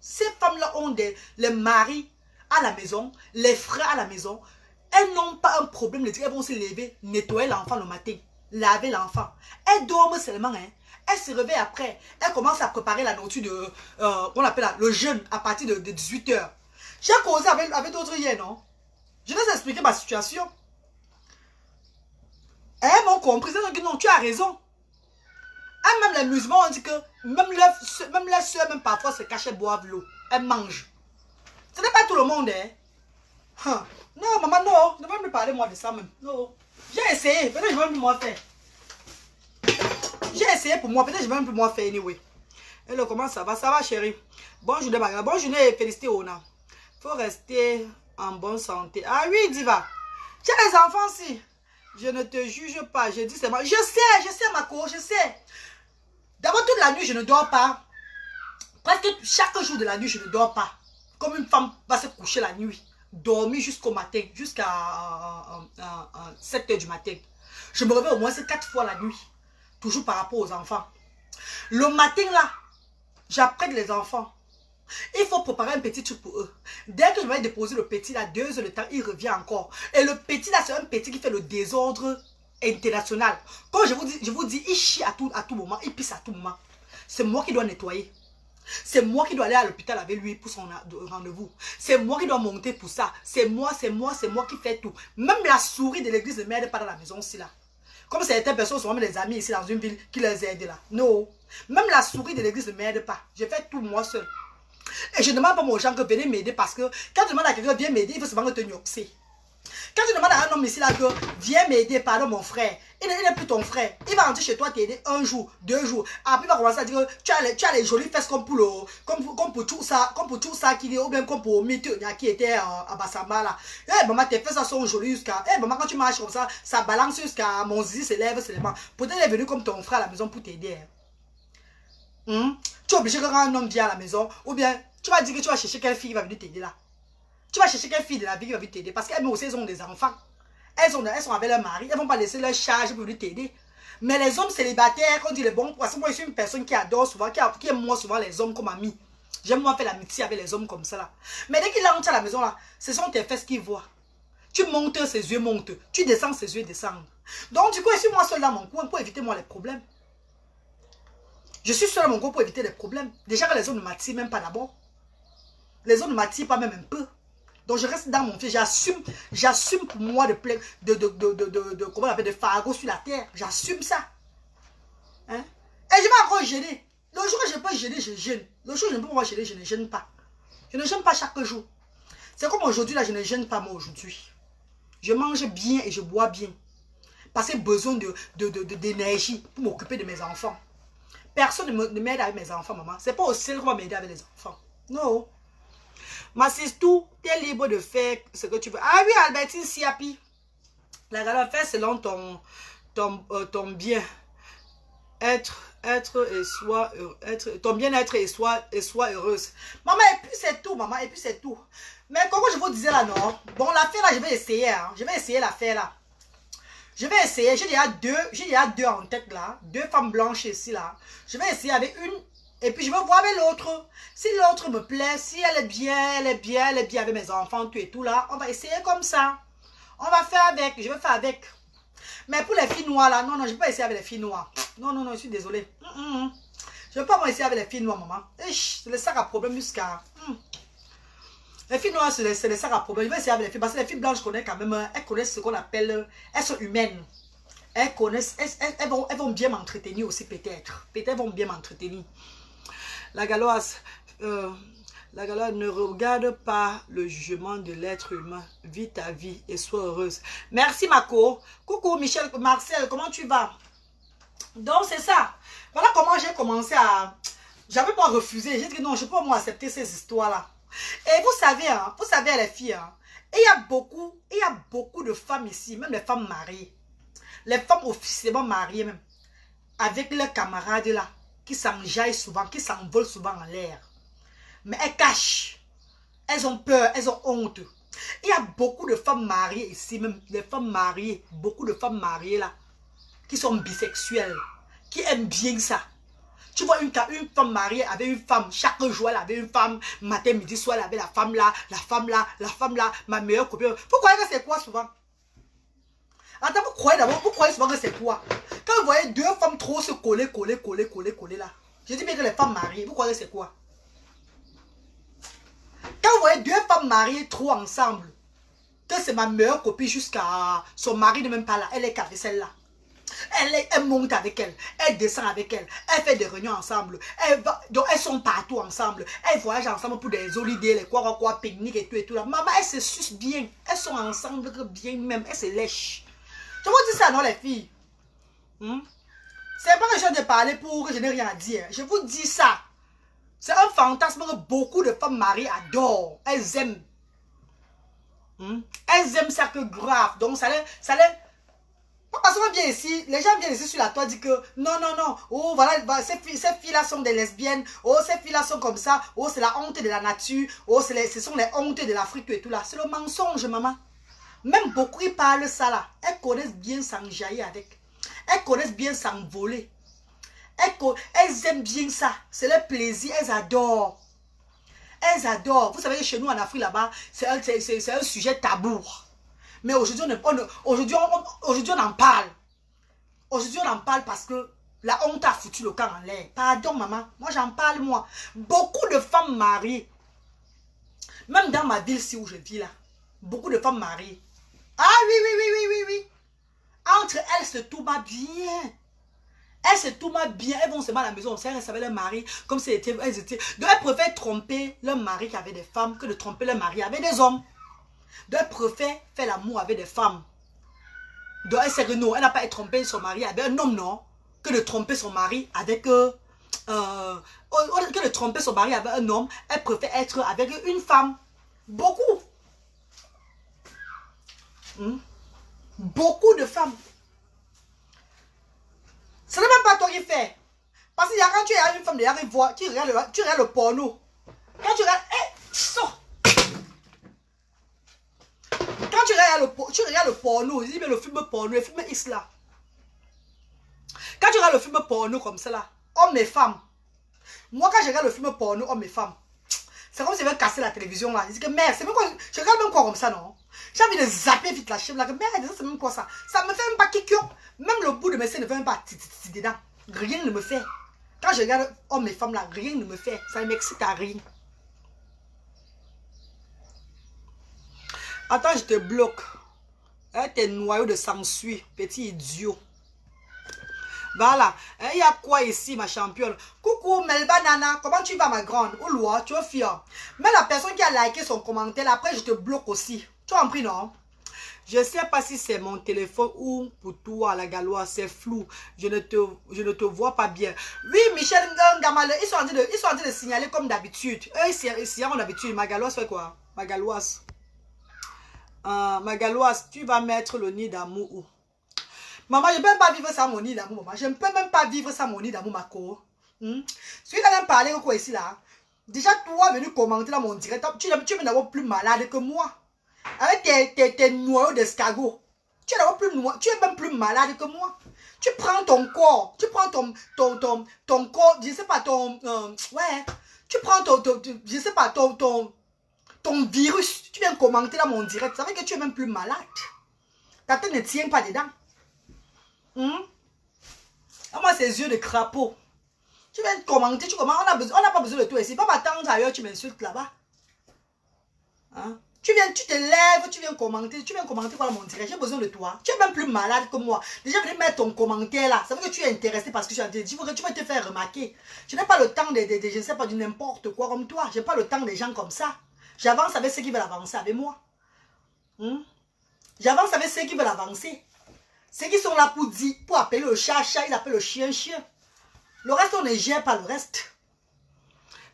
Ces femmes-là ont les maris à la maison, les frères à la maison. Elles n'ont pas un problème de dire qu'elles vont se lever, nettoyer l'enfant le matin, laver l'enfant. Elles dorment seulement, hein. Elles se réveillent après. Elles commencent à préparer la nourriture de, qu'on appelle là, le jeûne à partir de 18 h. J'ai causé avec d'autres hier, non? Je vais vous expliquer ma situation. Elles m'ont compris. Non, tu as raison. Et même les musulmans ont dit que même les soeurs, même parfois, se cachent, boivent l'eau. Elles mangent. Ce n'est pas tout le monde, hein. Non, maman, non. Ne va me parler, moi, de ça même. Non. J'ai essayé. Peut-être que je vais même plus moi faire. J'ai essayé pour moi. Peut-être que je vais même plus moi faire, anyway. Hello, comment ça va? Ça va, chérie? Bonne journée, Maga. Bonne journée et félicité, Ona. Faut rester en bonne santé. Ah oui, Diva. Tu as les enfants, si. Je ne te juge pas. Je dis seulement. Je sais, ma cour, je sais. D'abord, toute la nuit, je ne dors pas. Presque chaque jour de la nuit, je ne dors pas. Comme une femme va se coucher la nuit. Dormir jusqu'au matin, jusqu'à 7 h du matin. Je me réveille au moins 4 fois la nuit. Toujours par rapport aux enfants. Le matin là, j'apprête les enfants. Il faut préparer un petit truc pour eux. Dès que je vais déposer le petit là, 2 heures de temps, il revient encore. Et le petit là, c'est un petit qui fait le désordre international. Comme je vous dis, il chie à tout moment, il pisse à tout moment. C'est moi qui dois nettoyer. C'est moi qui dois aller à l'hôpital avec lui pour son rendez-vous. C'est moi qui dois monter pour ça. C'est moi qui fais tout. Même la souris de l'église ne m'aide pas dans la maison aussi là. Comme certaines personnes sont même des amis ici dans une ville qui les aident là. Non. Même la souris de l'église ne m'aide pas. Je fais tout moi seul. Et je ne demande pas aux gens que venez m'aider parce que quand je demande à quelqu'un viens m'aider, il faut seulement te nyoxer. Quand tu demandes à un homme ici là que viens m'aider, pardon mon frère, il n'est plus ton frère. Il va rentrer chez toi t'aider un jour, 2 jours. Après il va commencer à dire que tu as les jolies fesses comme pour tout ça qui est, ou bien comme pour Mito qui était à Bassamba là. Eh maman tes fesses sont jolies jusqu'à. Eh maman quand tu marches comme ça balance jusqu'à mon zizi se lève seulement. Peut-être il est venu comme ton frère à la maison pour t'aider. Tu es obligé que quand un homme vient à la maison, ou bien tu vas dire que tu vas chercher quelle fille qui va venir t'aider là. Tu vas chercher quelle fille de la vie qui va venir t'aider. Parce qu'elles aussi, elles ont des enfants. Elles sont avec leur mari. Elles ne vont pas laisser leur charge pour venir t'aider. Mais les hommes célibataires, quand on dit les bons, parce que moi, je suis une personne qui adore souvent, qui aime moi souvent les hommes comme amis. J'aime moi faire l'amitié avec les hommes comme ça là. Mais dès qu'il entre à la maison là, ce sont tes fesses qu'il voit. Tu montes, ses yeux montent. Tu descends, ses yeux descendent. Donc du coup, je suis moi seul dans mon coin pour éviter moi les problèmes. Je suis seul dans mon coin pour éviter les problèmes. Déjà que les hommes ne m'attirent même pas d'abord. Les hommes ne m'attirent pas même un peu. Donc je reste dans mon fil, j'assume pour moi comment on appelle, de fardeau sur la terre. J'assume ça. Hein? Et je vais encore gêner. Le jour que je peux gêner, je gêne. Le jour que je ne peux pas gêner, je ne gêne pas. Je ne gêne pas chaque jour. C'est comme aujourd'hui, là, je ne gêne pas moi aujourd'hui. Je mange bien et je bois bien. Parce que j'ai besoin d'énergie pour m'occuper de mes enfants. Personne ne m'aide avec mes enfants, maman. C'est pas au ciel qu'on va m'aider avec les enfants. Non. Ma tout, tu es libre de faire ce que tu veux. Ah oui, Albertine Siapi. La galère fait selon ton bien. Ton bien-être et sois heureuse. Maman, et puis c'est tout, maman, et puis c'est tout. Mais comme je vous disais là, non. Bon, l'affaire là, je vais essayer. Hein. Je vais essayer l'affaire là. Je vais essayer. J'ai déjà deux en tête là. 2 femmes blanches ici là. Je vais essayer avec une. Et puis je vais voir avec l'autre. Si l'autre me plaît, si elle est bien avec mes enfants, tout et tout là, on va essayer comme ça. On va faire avec, je vais faire avec. Mais pour les filles noires là, non, je ne vais pas essayer avec les filles noires. Non, je suis désolée. Je ne vais pas essayer avec les filles noires, maman. C'est le sac à problème jusqu'à... Les filles noires, c'est le sac à problème. Je vais essayer avec les filles, parce que les filles blanches connaissent quand même, elles connaissent ce qu'on appelle, elles sont humaines. Elles connaissent, elles vont bien m'entretenir aussi peut-être. Peut-être elles vont bien m'entretenir. La galoise ne regarde pas le jugement de l'être humain. Vis ta vie et sois heureuse. Merci Mako. Coucou Michel, Marcel, comment tu vas? Donc c'est ça. Voilà comment j'ai commencé à... J'avais pas refusé. J'ai dit non, je peux pas moi accepter ces histoires-là. Et vous savez, hein, les filles, hein, il y a beaucoup de femmes ici, même les femmes mariées. Les femmes officiellement mariées même. Avec leurs camarades là. Qui s'enjaillent souvent, qui s'envolent souvent en l'air. Mais elles cachent. Elles ont peur, elles ont honte. Il y a beaucoup de femmes mariées ici, même des femmes mariées, beaucoup de femmes mariées là, qui sont bisexuelles, qui aiment bien ça. Tu vois une femme mariée avec une femme, chaque jour elle avait une femme, matin, midi, soir elle avait la femme là, ma meilleure copine. Vous croyez que c'est quoi souvent? Attends, vous croyez souvent que c'est quoi? Quand vous voyez 2 femmes trop se coller là. Je dis bien que les femmes mariées, vous croyez que c'est quoi? Quand vous voyez 2 femmes mariées trop ensemble, que c'est ma meilleure copine jusqu'à son mari ne même pas là, elle est qu'avec celle-là. Elle monte avec elle, elle descend avec elle, elle fait des réunions ensemble, donc elles sont partout ensemble, elles voyagent ensemble pour des holidays, les quoi, pique-nique et tout là. Maman, elles se sucent bien, elles sont ensemble bien même, elles se lèchent. Je vous dis ça, non les filles? C'est pas que je viens de parler pour que je n'ai rien à dire. Je vous dis ça. C'est un fantasme que beaucoup de femmes mariées adorent. Elles aiment. Elles aiment ça que grave. Donc ça les... Parce qu'on vient ici, les gens viennent ici sur la toile, disent que non. Oh voilà, ces filles-là sont des lesbiennes. Oh ces filles-là sont comme ça. Oh c'est la honte de la nature. Oh ce sont les hontes de l'Afrique et tout là. C'est le mensonge, maman. Même beaucoup ils parlent ça là. Elles connaissent bien s'enjailler avec. Elles connaissent bien s'envoler. Elles aiment bien ça. C'est leur plaisir. Elles adorent. Elles adorent. Vous savez que chez nous en Afrique là-bas, c'est un sujet tabou. Mais aujourd'hui on en parle. Aujourd'hui on en parle parce que la honte a foutu le camp en l'air. Pardon maman. Moi j'en parle moi. Beaucoup de femmes mariées. Même dans ma ville ici où je vis là. Beaucoup de femmes mariées. Ah oui. En entre elles se tournent bien. Elles se tournent bien, elles vont seulement à la maison, elles savaient leur mari, comme si elles étaient... Donc elles préfèrent tromper leur mari qui avait des femmes que de tromper leur mari avec des hommes. Donc elles préfèrent faire l'amour avec des femmes. Donc elle sait que non, elle n'a pas été trompée son mari avec un homme, non. Que de tromper son mari avec... que de tromper son mari avec un homme, elle préfère être avec une femme. Beaucoup. Beaucoup de femmes. Ce n'est même pas toi qui fais. Parce que quand tu es une femme, tu regardes le porno. Quand tu regardes... Quand tu regardes le porno, je dis bien le film porno, le film X là. Quand tu regardes le film porno comme ça là, hommes et femmes. Moi quand je regarde le film porno, hommes et femmes, c'est comme si je vais casser la télévision là. Je dis que merde, c'est même quoi, je regarde même quoi comme ça non. J'ai envie de zapper vite la chèvre là, que merde, c'est même quoi ça. Ça me fait même pas kikyo. Même le bout de mes seins ne fait même pas dedans. Rien ne me fait. Quand je regarde hommes et femmes là, rien ne me fait. Ça ne m'excite à rien. Attends, je te bloque. Tes noyaux de sang-suie, petit idiot. Voilà. Il y a quoi ici, ma championne? Coucou, Melba Nana. Comment tu vas, ma grande? Ouloua, tu es fière. Mais la personne qui a liké son commentaire, après, je te bloque aussi. Tu as compris, non? Je ne sais pas si c'est mon téléphone ou pour toi, la galoise, c'est flou. Je ne te vois pas bien. Oui, Michel Ngamale, ils sont en train de signaler comme d'habitude. Eux, ils signalent comme d'habitude. Ma galoise fait quoi? Ma galoise. Ma galoise, tu vas mettre le nid d'amour où? Maman, je ne peux même pas vivre sans mon nid d'amour, maman. Je ne peux même pas vivre sans mon nid d'amour, ma co. Celui qui a même parlé quoi ici, là. Déjà, toi, venu commenter dans mon direct, tu es d'abord plus malade que moi. Avec tes noyaux d'escargot. Tu es même plus malade que moi. Tu prends ton corps. Tu prends ton corps. Je ne sais pas, ouais. Tu prends je ne sais pas, ton virus. Tu viens commenter dans mon direct. Ça veut dire que tu es même plus malade. Ta tête ne tient pas dedans. Moi, ces yeux de crapaud. Tu viens commenter. On n'a pas besoin de toi ici. Pas m'attendre ailleurs, tu m'insultes là-bas. Hein? Tu te lèves, tu viens commenter quoi dans mon direct. J'ai besoin de toi. Tu es même plus malade que moi. Déjà, venez mettre ton commentaire là. Ça veut dire que tu es intéressé parce que tu as dit que tu vas te faire remarquer. Je n'ai pas le temps je ne sais pas, de n'importe quoi comme toi. Je n'ai pas le temps des gens comme ça. J'avance avec ceux qui veulent avancer avec moi. J'avance avec ceux qui veulent avancer. Ceux qui sont là pour appeler le chat, ils appellent le chien. Le reste, on ne gère pas le reste.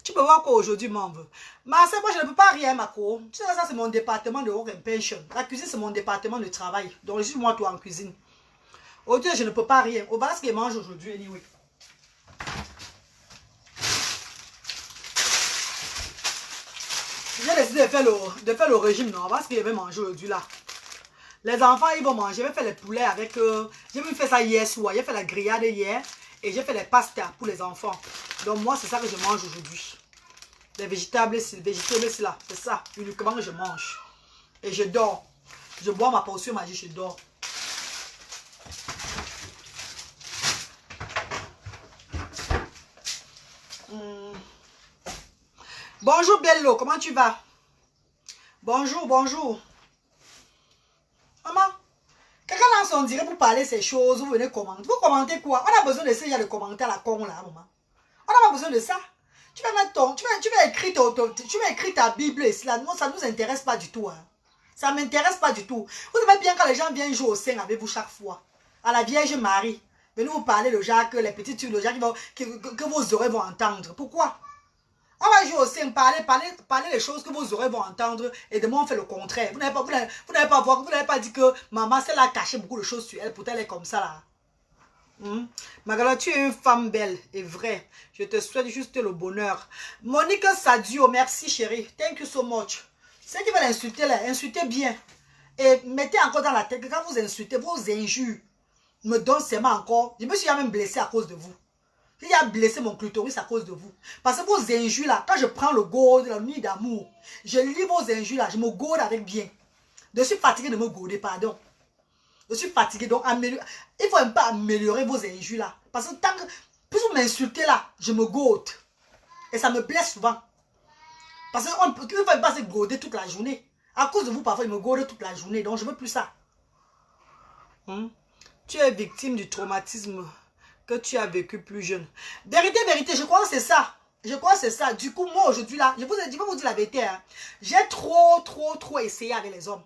Tu peux voir quoi aujourd'hui, m'en veut. Marcel, moi, je ne peux pas rien, ma co. Tu sais, ça, c'est mon département de work and pension. La cuisine, c'est mon département de travail. Donc, je suis moi, toi, en cuisine. Aujourd'hui, je ne peux pas rien. Voilà ce qu'il mange aujourd'hui, anyway. J'ai décidé de faire le régime, non. Voilà ce qu'il va manger aujourd'hui, là. Les enfants, ils vont manger. Je vais faire les poulets avec... j'ai même fait ça hier soir. J'ai fait la grillade hier. Et j'ai fait les pastas pour les enfants. Donc moi, c'est ça que je mange aujourd'hui. Les végétables, c'est là. C'est ça, uniquement que je mange. Et je dors. Je bois ma portion magique, je dors. Bonjour Bello, comment tu vas? Bonjour. Maman, quelqu'un lance son direct pour parler ces choses, vous venez commenter. Vous commentez quoi? On a besoin de ça, il y a le commentaire à la con là, maman. On n'a pas besoin de ça. Tu vas mettre tu vas écrire ta Bible ici là. Non, ça ne nous intéresse pas du tout. Hein. Ça ne m'intéresse pas du tout. Vous savez bien quand les gens viennent jouer au sein avec vous chaque fois. À la Vierge Marie. Venez vous parler le Jacques, les petits trucs, le Jacques que vos oreilles vont entendre. Pourquoi? On va jouer au sein, parler les choses que vos oreilles vont entendre et demain on fait le contraire. Vous n'avez pas dit que maman, c'est là caché beaucoup de choses sur elle, pourtant elle est comme ça là. Magala, tu es une femme belle et vraie. Je te souhaite juste le bonheur. Monique Sadio, merci chérie. Thank you so much. Ceux qui veulent insulter là, insultez bien. Et mettez encore dans la tête que quand vous insultez, vos injures me donnent seulement encore. Je me suis même blessé à cause de vous. Il a blessé mon clitoris à cause de vous. Parce que vos injures là, quand je prends le gold, la nuit d'amour, je lis vos injures là, je me gaude avec bien. Je suis fatigué de me gauder, pardon. Je suis fatigué, donc il faut un peu améliorer vos injures là. Parce que tant que plus vous m'insultez là, je me gaude. Et ça me blesse souvent. Parce qu'il ne faut pas se gauder toute la journée. À cause de vous, parfois, il me gaude toute la journée. Donc, je ne veux plus ça. Tu es victime du traumatisme que tu as vécu plus jeune. Vérité, vérité, je crois que c'est ça. Je crois que c'est ça. Du coup, moi, aujourd'hui, là, je vais vous dire la vérité. Hein. J'ai trop essayé avec les hommes.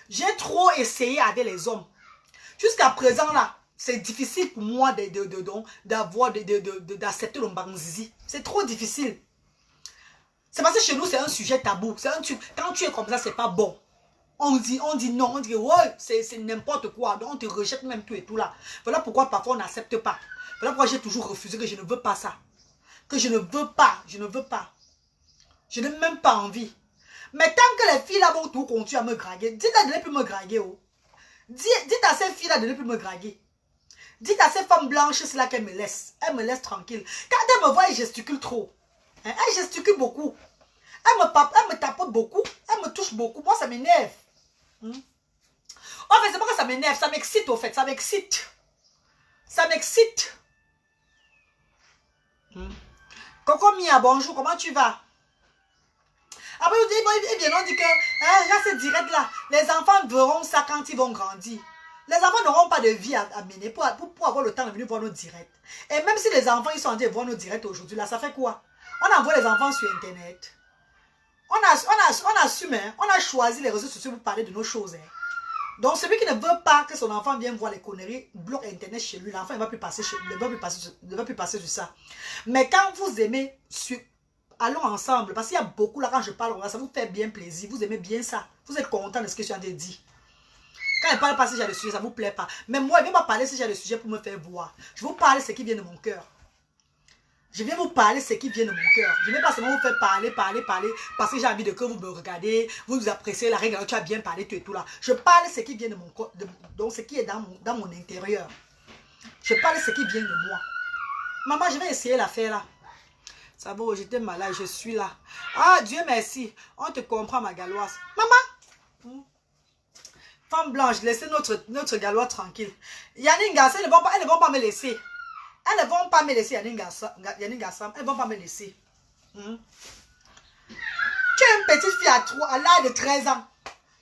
J'ai trop essayé avec les hommes. Jusqu'à présent, là, c'est difficile pour moi d'accepter le mbanzizi. C'est trop difficile. C'est parce que chez nous, c'est un sujet tabou. Quand tu es comme ça, c'est pas bon. On dit non, on dit ouais, c'est n'importe quoi. Donc on te rejette même tout et tout là. Voilà pourquoi parfois on n'accepte pas. Voilà pourquoi j'ai toujours refusé que je ne veux pas ça. Que je ne veux pas, je ne veux pas. Je n'ai même pas envie. Mais tant que les filles là vont tout continuer à me draguer, dites-à de ne plus me draguer. Oh. Dites à ces filles là de ne plus me draguer. Dites à ces femmes blanches là qu'elles me laissent. Elles me laissent tranquille. Quand elles me voient, elles gesticulent trop. Hein? Elles gesticulent beaucoup. Elles me tapotent beaucoup. Elles me touchent beaucoup. Moi, ça m'énerve. En fait, c'est pas que ça m'énerve. Ça m'excite, au fait. Ça m'excite. Ça m'excite. Coco Mia, bonjour. Comment tu vas? Après, ils viennent, on dit que là, c'est direct là. Les enfants verront ça quand ils vont grandir. Les enfants n'auront pas de vie à mener pour avoir le temps de venir voir nos directs. Et même si les enfants ils sont en train de voir nos directs aujourd'hui, là, ça fait quoi? On envoie les enfants sur Internet. On assume, hein, on a choisi les réseaux sociaux pour parler de nos choses. Hein. Donc, celui qui ne veut pas que son enfant vienne voir les conneries, bloque Internet chez lui. L'enfant ne va plus passer sur ça. Mais quand vous aimez, allons ensemble. Parce qu'il y a beaucoup là, quand je parle, ça vous fait bien plaisir. Vous aimez bien ça. Vous êtes content de ce que je suis en train de dire. Quand je parle pas ce genre de sujet, ça ne vous plaît pas. Mais moi, je ne viens pas parler ce genre de sujet pour me faire voir. Je vous parle ce qui vient de mon cœur. Je viens vous parler ce qui vient de mon cœur. Je ne vais pas seulement vous faire parler, parce que j'ai envie de que vous me regardez, vous appréciez la règle, tu as bien parlé, tout et tout là. Je parle ce qui vient de mon corps, donc ce qui est dans mon intérieur. Je parle ce qui vient de moi. Maman, je vais essayer l'affaire là. Ça va, j'étais malade, je suis là. Ah, Dieu merci. On te comprend, ma galoise. Maman! Femme blanche, laissez notre galoise tranquille. Yannick Gassam, elles ne vont pas me laisser. Elles ne vont pas me laisser, Yannick Gassam. Elles ne vont pas me laisser. Tu es une petite fille à l'âge de 13 ans.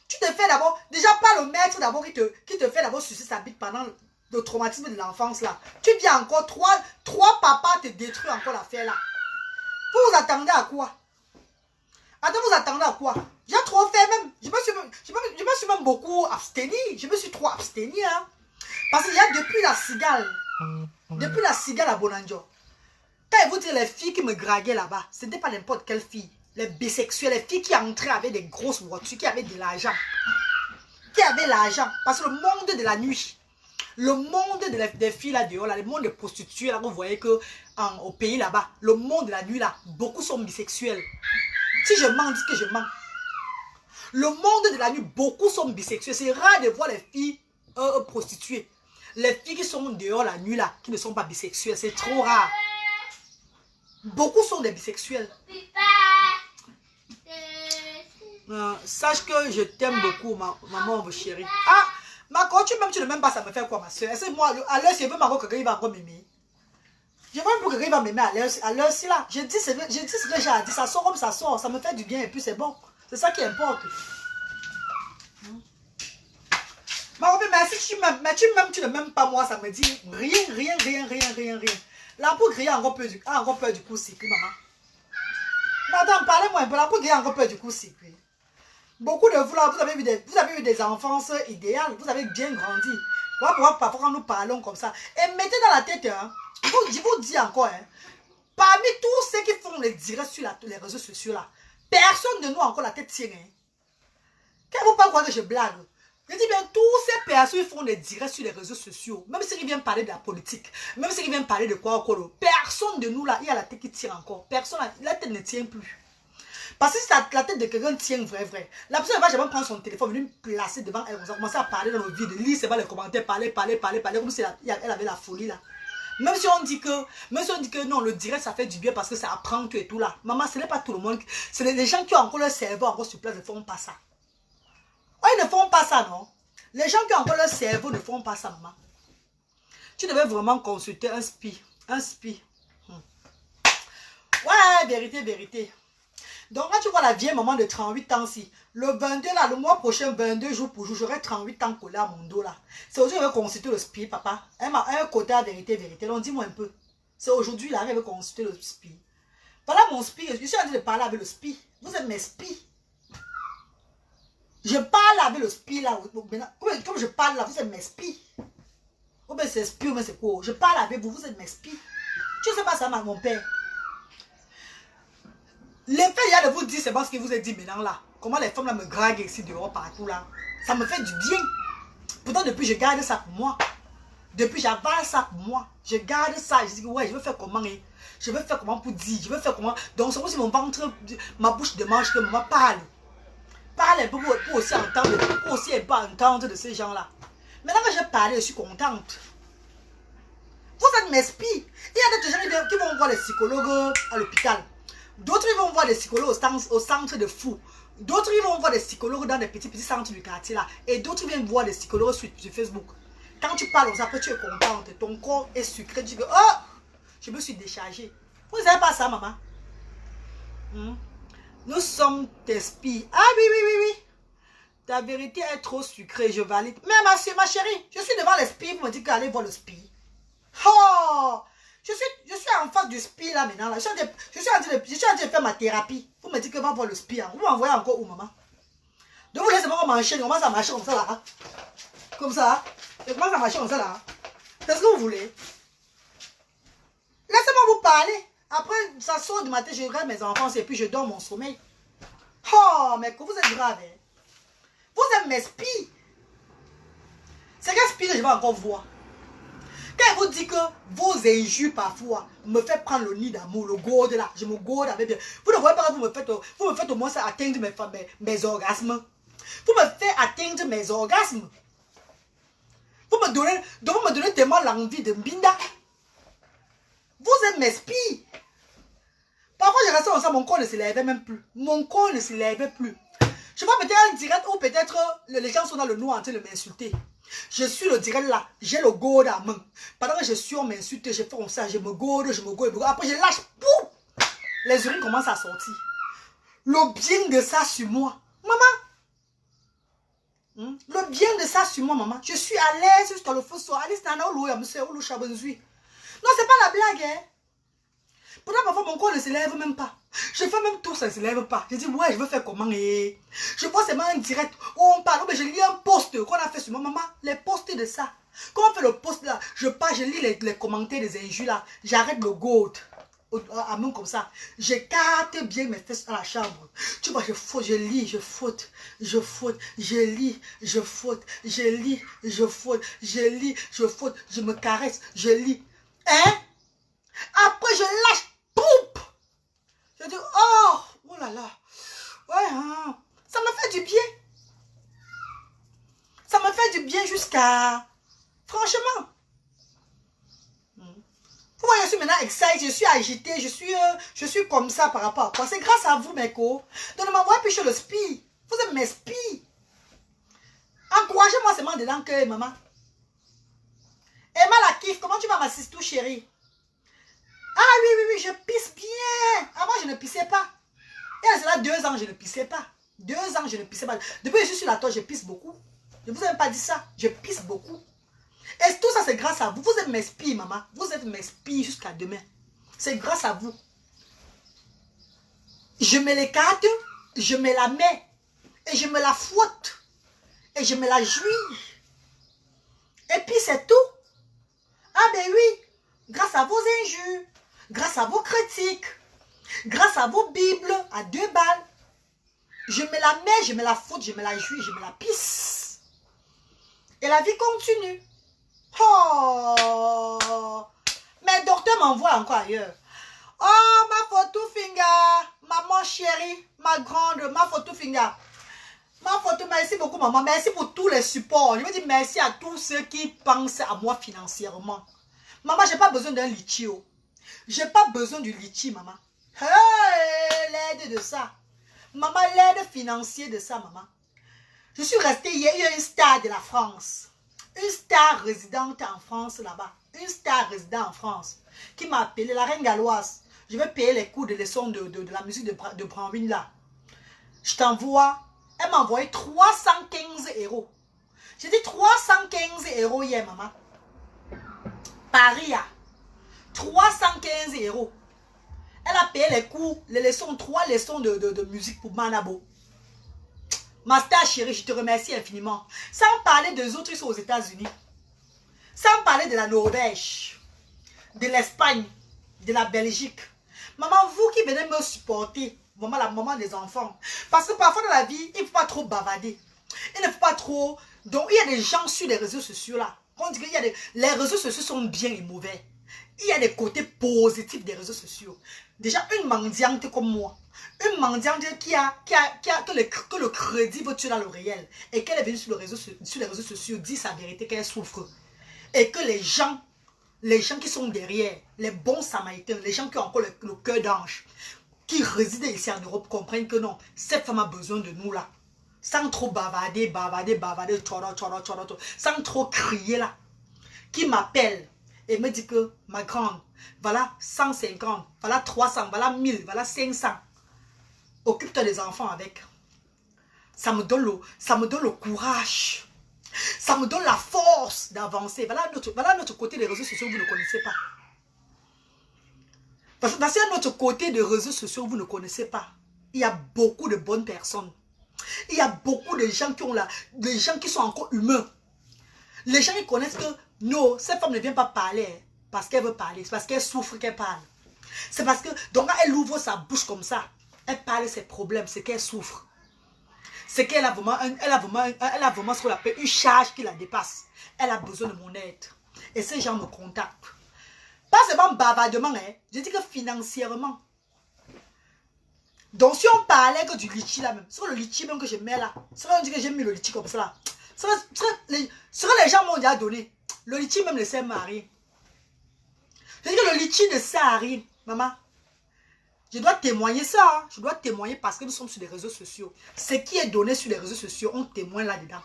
Tu te fais d'abord, déjà pas le maître d'abord qui te fait d'abord sucer sa bite pendant le traumatisme de l'enfance là. Tu viens encore, trois papas te détruisent encore l'affaire là. Vous attendez à quoi? Attends, vous attendez à quoi? J'ai trop fait même. Je me suis même beaucoup abstenu. Je me suis trop abstenu. Hein? Parce qu'il y a depuis la cigale à Bonanjo. Quand ils vous disent les filles qui me draguaient là-bas, ce n'était pas n'importe quelle fille. Les bisexuels, les filles qui entraient avec des grosses voitures, qui avaient de l'argent. Qui avaient l'argent. Parce que le monde de la nuit, le monde des filles là dehors, là, le monde des prostituées, là, vous voyez que au pays là-bas, le monde de la nuit là, beaucoup sont bisexuels. Si je mens, dites que je mens. Le monde de la nuit, beaucoup sont bisexuels. C'est rare de voir les filles prostituées. Les filles qui sont dehors la nuit là, qui ne sont pas bisexuelles, c'est trop rare. Beaucoup sont des bisexuels. Sache que je t'aime beaucoup, maman chérie. Ah, ma quand tu ne m'aimes pas, ça me fait quoi, ma soeur? Est-ce que moi, à l'heure, si je veux ma quelqu'un, il va encore m'aimer. Je veux pour que quelqu'un va m'aimer à l'heure, si là. Je dis ce que j'ai dit, ça sort comme ça sort, ça me fait du bien et puis c'est bon. C'est ça qui importe. Mais si tu m'aimes, tu ne m'aimes pas moi, ça me dit rien. Là, pour griller encore peur du coup circuit, maman. Mais attends, parlez-moi un peu, là, pour griller encore peur du coup circuit. Beaucoup de vous là, vous avez eu des enfances idéales, vous avez bien grandi. Voilà pourquoi parfois quand nous parlons comme ça. Et mettez dans la tête, hein, je vous dis encore, hein, parmi tous ceux qui font les directs sur les réseaux sociaux là, personne de nous a encore la tête tirée. Hein. Quand vous pas croire que je blague, je dis bien, tous ces personnes qui font des directs sur les réseaux sociaux, même ceux qui viennent parler de la politique, même ceux qui viennent parler de quoi encore, personne de nous là, il y a la tête qui tire encore. Personne, la tête ne tient plus. Parce que si la tête de quelqu'un tient vrai, la personne va jamais prendre son téléphone, venir me placer devant elle, on va commencer à parler dans nos vies, de lire, c'est pas les commentaires, parler, comme si elle avait la folie là. Même si on dit que non, le direct ça fait du bien parce que ça apprend tout et tout là. Maman, ce n'est pas tout le monde. C'est les gens qui ont encore leur cerveau encore sur place ne font pas ça. Oh, ils ne font pas ça, non? Les gens qui ont encore leur cerveau ne font pas ça, maman. Tu devais vraiment consulter un spi. Ouais, vérité. Donc, quand tu vois la vieille maman de 38 ans, si le 22, là, le mois prochain, 22 jours pour jour, j'aurai 38 ans collé à mon dos, là. C'est aujourd'hui qu'elle veut consulter le SPI, papa. Elle m'a un côté à vérité, vérité. Donc, dis-moi un peu. C'est aujourd'hui, là, elle veut consulter le SPI. Voilà mon SPI. Je suis en train de parler avec le SPI. Vous êtes mes SPI. Je parle avec le SPI, là. Comme je parle, là, vous êtes mes SPI. Ou bien c'est SPI, ou bien c'est quoi? Je parle avec vous, vous êtes mes SPI. Tu sais pas ça, mon père. L'effet, il y a de vous dire, c'est bon ce qu'il vous a dit maintenant là. Comment les femmes là me draguent ici dehors partout là. Ça me fait du bien. Pourtant, depuis, je garde ça pour moi. Depuis, j'avale ça pour moi. Je garde ça. Je dis, ouais, je vais faire comment. Je vais faire comment pour dire. Je vais faire comment. Donc, c'est comme si mon ventre, ma bouche demande que maman parle. Parle un peu pour aussi entendre, pour aussi un peu entendre de ces gens-là. Maintenant que j'ai parlé, je suis contente. Vous êtes mes spies. Il y a d'autres gens qui vont voir les psychologues à l'hôpital. D'autres ils vont voir des psychologues au centre de fous. D'autres ils vont voir des psychologues dans des petits centres du quartier là. Et d'autres viennent voir des psychologues sur Facebook. Quand tu parles, après tu es contente. Ton corps est sucré. Tu dis, oh, je me suis déchargée. Vous ne savez pas ça, maman? Nous sommes tes spies. Ah oui, oui, oui, oui. Ta vérité est trop sucrée, je valide. Mais ma chérie, je suis devant les spies. Vous me dites qu'allez voir le spie. Oh! Je suis en face du SPI là maintenant. Là. Je suis en train de faire ma thérapie. Vous me dites que va voir le SPI. Hein. Vous m'envoyez encore où, maman? Donc vous laissez moi m'enchaîner. On commence à marcher comme ça là. Hein. Comme ça. Je commence à marcher comme ça là. C'est ce que vous voulez. Laissez-moi vous parler. Après, ça sort du matin, je regarde mes enfants et puis je dors mon sommeil. Oh, mais que vous êtes grave. Hein? Vous êtes mes spies. C'est quel SPI que je vais encore voir? Quand elle vous dit que vos injures parfois me fait prendre le nid d'amour, le gode là, je me gode avec bien. Vous ne voyez pas que vous me faites au moins ça atteindre mes orgasmes. Vous me faites atteindre mes orgasmes. Vous me donnez tellement l'envie de Mbinda. Vous êtes mes spies. Parfois je restais comme ça, mon corps ne se lèvait même plus. Mon corps ne se lèvait plus. Je vois peut-être un direct où peut-être les gens sont dans le noir en train de m'insulter. Je suis le direct là, j'ai le gode à main. Pendant que je suis, on m'insulte, je fais comme ça, je me gode. Après je lâche, pouf, les urines commencent à sortir. Le bien de ça sur moi, maman. Le bien de ça sur moi, maman. Je suis à l'aise jusqu'à le feu soir. Non, c'est pas la blague, hein. Pourtant, parfois, mon corps ne se lève même pas. Je fais même tout, ça ne se lève pas. Je dis, ouais, je veux faire comment? Et je vois seulement un direct où on parle. Mais je lis un post qu'on a fait sur moi, maman. Les posts de ça. Quand on fait le post là, je lis les commentaires des injures là. J'arrête le gold à main comme ça. Je carte bien mes fesses à la chambre. Tu vois, je faute, je lis, je faute, je faute, je lis, je faute, je lis, je faute, je lis, je faute, je me caresse, je lis. Hein? Après, je lâche. Poup! Je dis, oh là là. Ouais, hein. Ça me fait du bien. Ça me fait du bien jusqu'à... Franchement. Vous voyez, je suis maintenant excitée, je suis agitée, je suis comme ça par rapport à quoi? C'est grâce à vous, mes co. Donc, ne m'envoyez plus chez le SPI. Vous êtes mes spies. Encouragez-moi seulement dedans que, maman. Emma la kiffe, comment tu vas m'assister tout, chérie? Ah oui, oui, oui, je pisse bien. Avant, je ne pissais pas. Et c'est là 2 ans, je ne pissais pas. 2 ans, je ne pissais pas. Depuis que je suis sur la toile, je pisse beaucoup. Je ne vous ai même pas dit ça. Je pisse beaucoup. Et tout ça, c'est grâce à vous. Vous êtes mes spies, maman. Vous êtes mes spies jusqu'à demain. C'est grâce à vous. Je me l'écarte, je me la mets. Et je me la fouette. Et je me la jouis. Et puis, c'est tout. Ah ben oui. Grâce à vos injures. Grâce à vos critiques. Grâce à vos bibles à 2 balles. Je me la mets, je me la fouette, je me la jouis, je me la pisse. Et la vie continue. Oh! Mais docteur m'envoie encore ailleurs. Oh, ma photo finger. Maman chérie, ma grande, ma photo finger. Ma photo, merci beaucoup maman. Merci pour tous les supports. Je veux dire merci à tous ceux qui pensent à moi financièrement. Maman, je n'ai pas besoin d'un litchi. Je n'ai pas besoin du litchi, maman. Hey, l'aide de ça. Maman, l'aide financière de ça, maman. Je suis restée hier, il y a une star de la France. Une star résidente en France là-bas. Une star résidente en France. Qui m'a appelé la reine galloise. Je vais payer les cours de leçon de la musique de Branwyn là. Je t'envoie. Elle m'a envoyé 315 euros. J'ai dit 315 euros hier, maman. Paris, 315 euros. Elle a payé les cours, les leçons, 3 leçons de musique pour Manabo. Master chérie, je te remercie infiniment. Sans parler des autres, ils sont aux États-Unis. Sans parler de la Norvège, de l'Espagne, de la Belgique. Maman, vous qui venez me supporter, maman, la maman des enfants. Parce que parfois dans la vie, il ne faut pas trop bavarder. Il ne faut pas trop... Donc, il y a des gens sur les réseaux sociaux là. On dit que les réseaux sociaux sont bien et mauvais. Il y a des côtés positifs des réseaux sociaux. Déjà, une mendiante comme moi. Une mendiante que le crédit veut tuer dans le réel. Et qu'elle est venue sur les réseaux sociaux dire sa vérité, qu'elle souffre. Et que les gens qui sont derrière, les bons samaritains, les gens qui ont encore le cœur d'ange, qui résident ici en Europe, comprennent que non, cette femme a besoin de nous là. Sans trop bavarder, sans trop crier là. Qui m'appelle et me dit que, ma grande, voilà 150, voilà 300, voilà 1000, voilà 500. Occupe-toi des enfants avec. Ça me donne le courage. Ça me donne la force d'avancer. Voilà notre côté des réseaux sociaux que vous ne connaissez pas. Parce que c'est un autre côté des réseaux sociaux que vous ne connaissez pas. Il y a beaucoup de bonnes personnes. Il y a beaucoup de gens des gens qui sont encore humains. Les gens qui connaissent que non, cette femme ne vient pas parler parce qu'elle veut parler. C'est parce qu'elle souffre qu'elle parle. C'est parce que, donc elle ouvre sa bouche comme ça. Elle parle de ses problèmes, c'est qu'elle souffre. C'est qu'elle a vraiment, ce qu'on appelle une charge qui la dépasse. Elle a besoin de mon aide. Et ces gens me contactent. Pas seulement bavardement, hein. Je dis que financièrement. Donc si on parlait que du litchi là même, c'est le litchi même que je mets là, c'est on dit que j'ai mis le litchi comme ça là. Les gens m'ont déjà donné. Le litchi même ne sert à rien. Je dis que le litchi ne sert à rien, maman. Je dois témoigner ça. Hein. Je dois témoigner parce que nous sommes sur les réseaux sociaux. Ce qui est donné sur les réseaux sociaux, on témoigne là-dedans.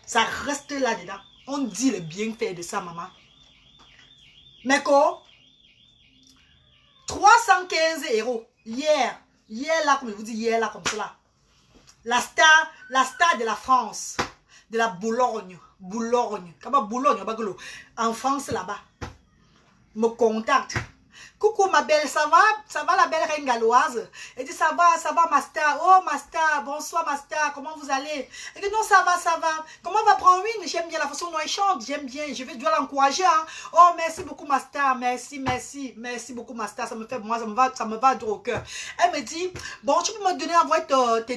Ça reste là-dedans. On dit le bienfait de ça, maman. Mais quoi? 315 euros. Hier là, comme je vous dis, hier là, comme cela. La star de la France, de la Boulogne. En France, là-bas, me contacte. Coucou ma belle, ça va la belle reine galloise? Elle dit ça va ma star. Oh ma star, bonsoir ma star, comment vous allez? Elle dit non ça va. Comment va Branwyn? J'aime bien la façon dont elle chante, j'aime bien, je dois l'encourager. Hein. Oh merci beaucoup ma star, merci beaucoup ma star, ça me va droit au cœur. Elle me dit, bon tu peux me donner, envoyer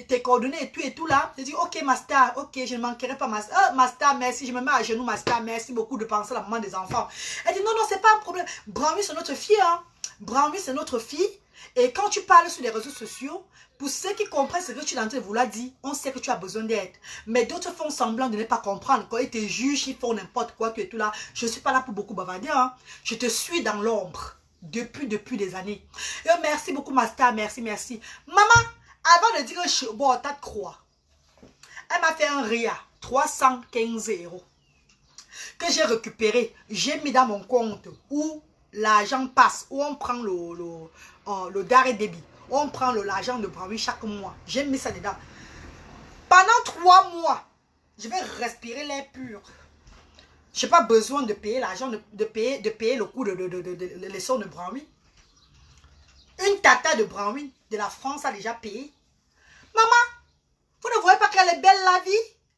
tes coordonnées et tout là. Je dis ok ma star, ok je ne manquerai pas ma star. Oh, ma star merci, je me mets à genoux ma star, merci beaucoup de penser à la maman des enfants. Elle dit non c'est pas un problème, Branwyn c'est notre fille hein. Branwyn, c'est notre fille. Et quand tu parles sur les réseaux sociaux, pour ceux qui comprennent ce que tu es en train de vouloir dire, on sait que tu as besoin d'aide. Mais d'autres font semblant de ne pas comprendre. Quand ils te jugent, ils font n'importe quoi, tu es tout là. Je ne suis pas là pour beaucoup bavarder. Hein. Je te suis dans l'ombre depuis des années. Et merci beaucoup, ma star. Merci. Maman, avant de dire que je suis bon, tas de croix, elle m'a fait un RIA, 315 euros, que j'ai récupéré. J'ai mis dans mon compte où l'argent passe, où on prend le DAR et débit, où on prend l'argent de Branwyn chaque mois. J'ai mis ça dedans. Pendant 3 mois, je vais respirer l'air pur. Je n'ai pas besoin de payer l'argent, de payer le coût de leçon de Branwyn. Une tata de Branwyn de la France a déjà payé. Maman, vous ne voyez pas qu'elle est belle la vie?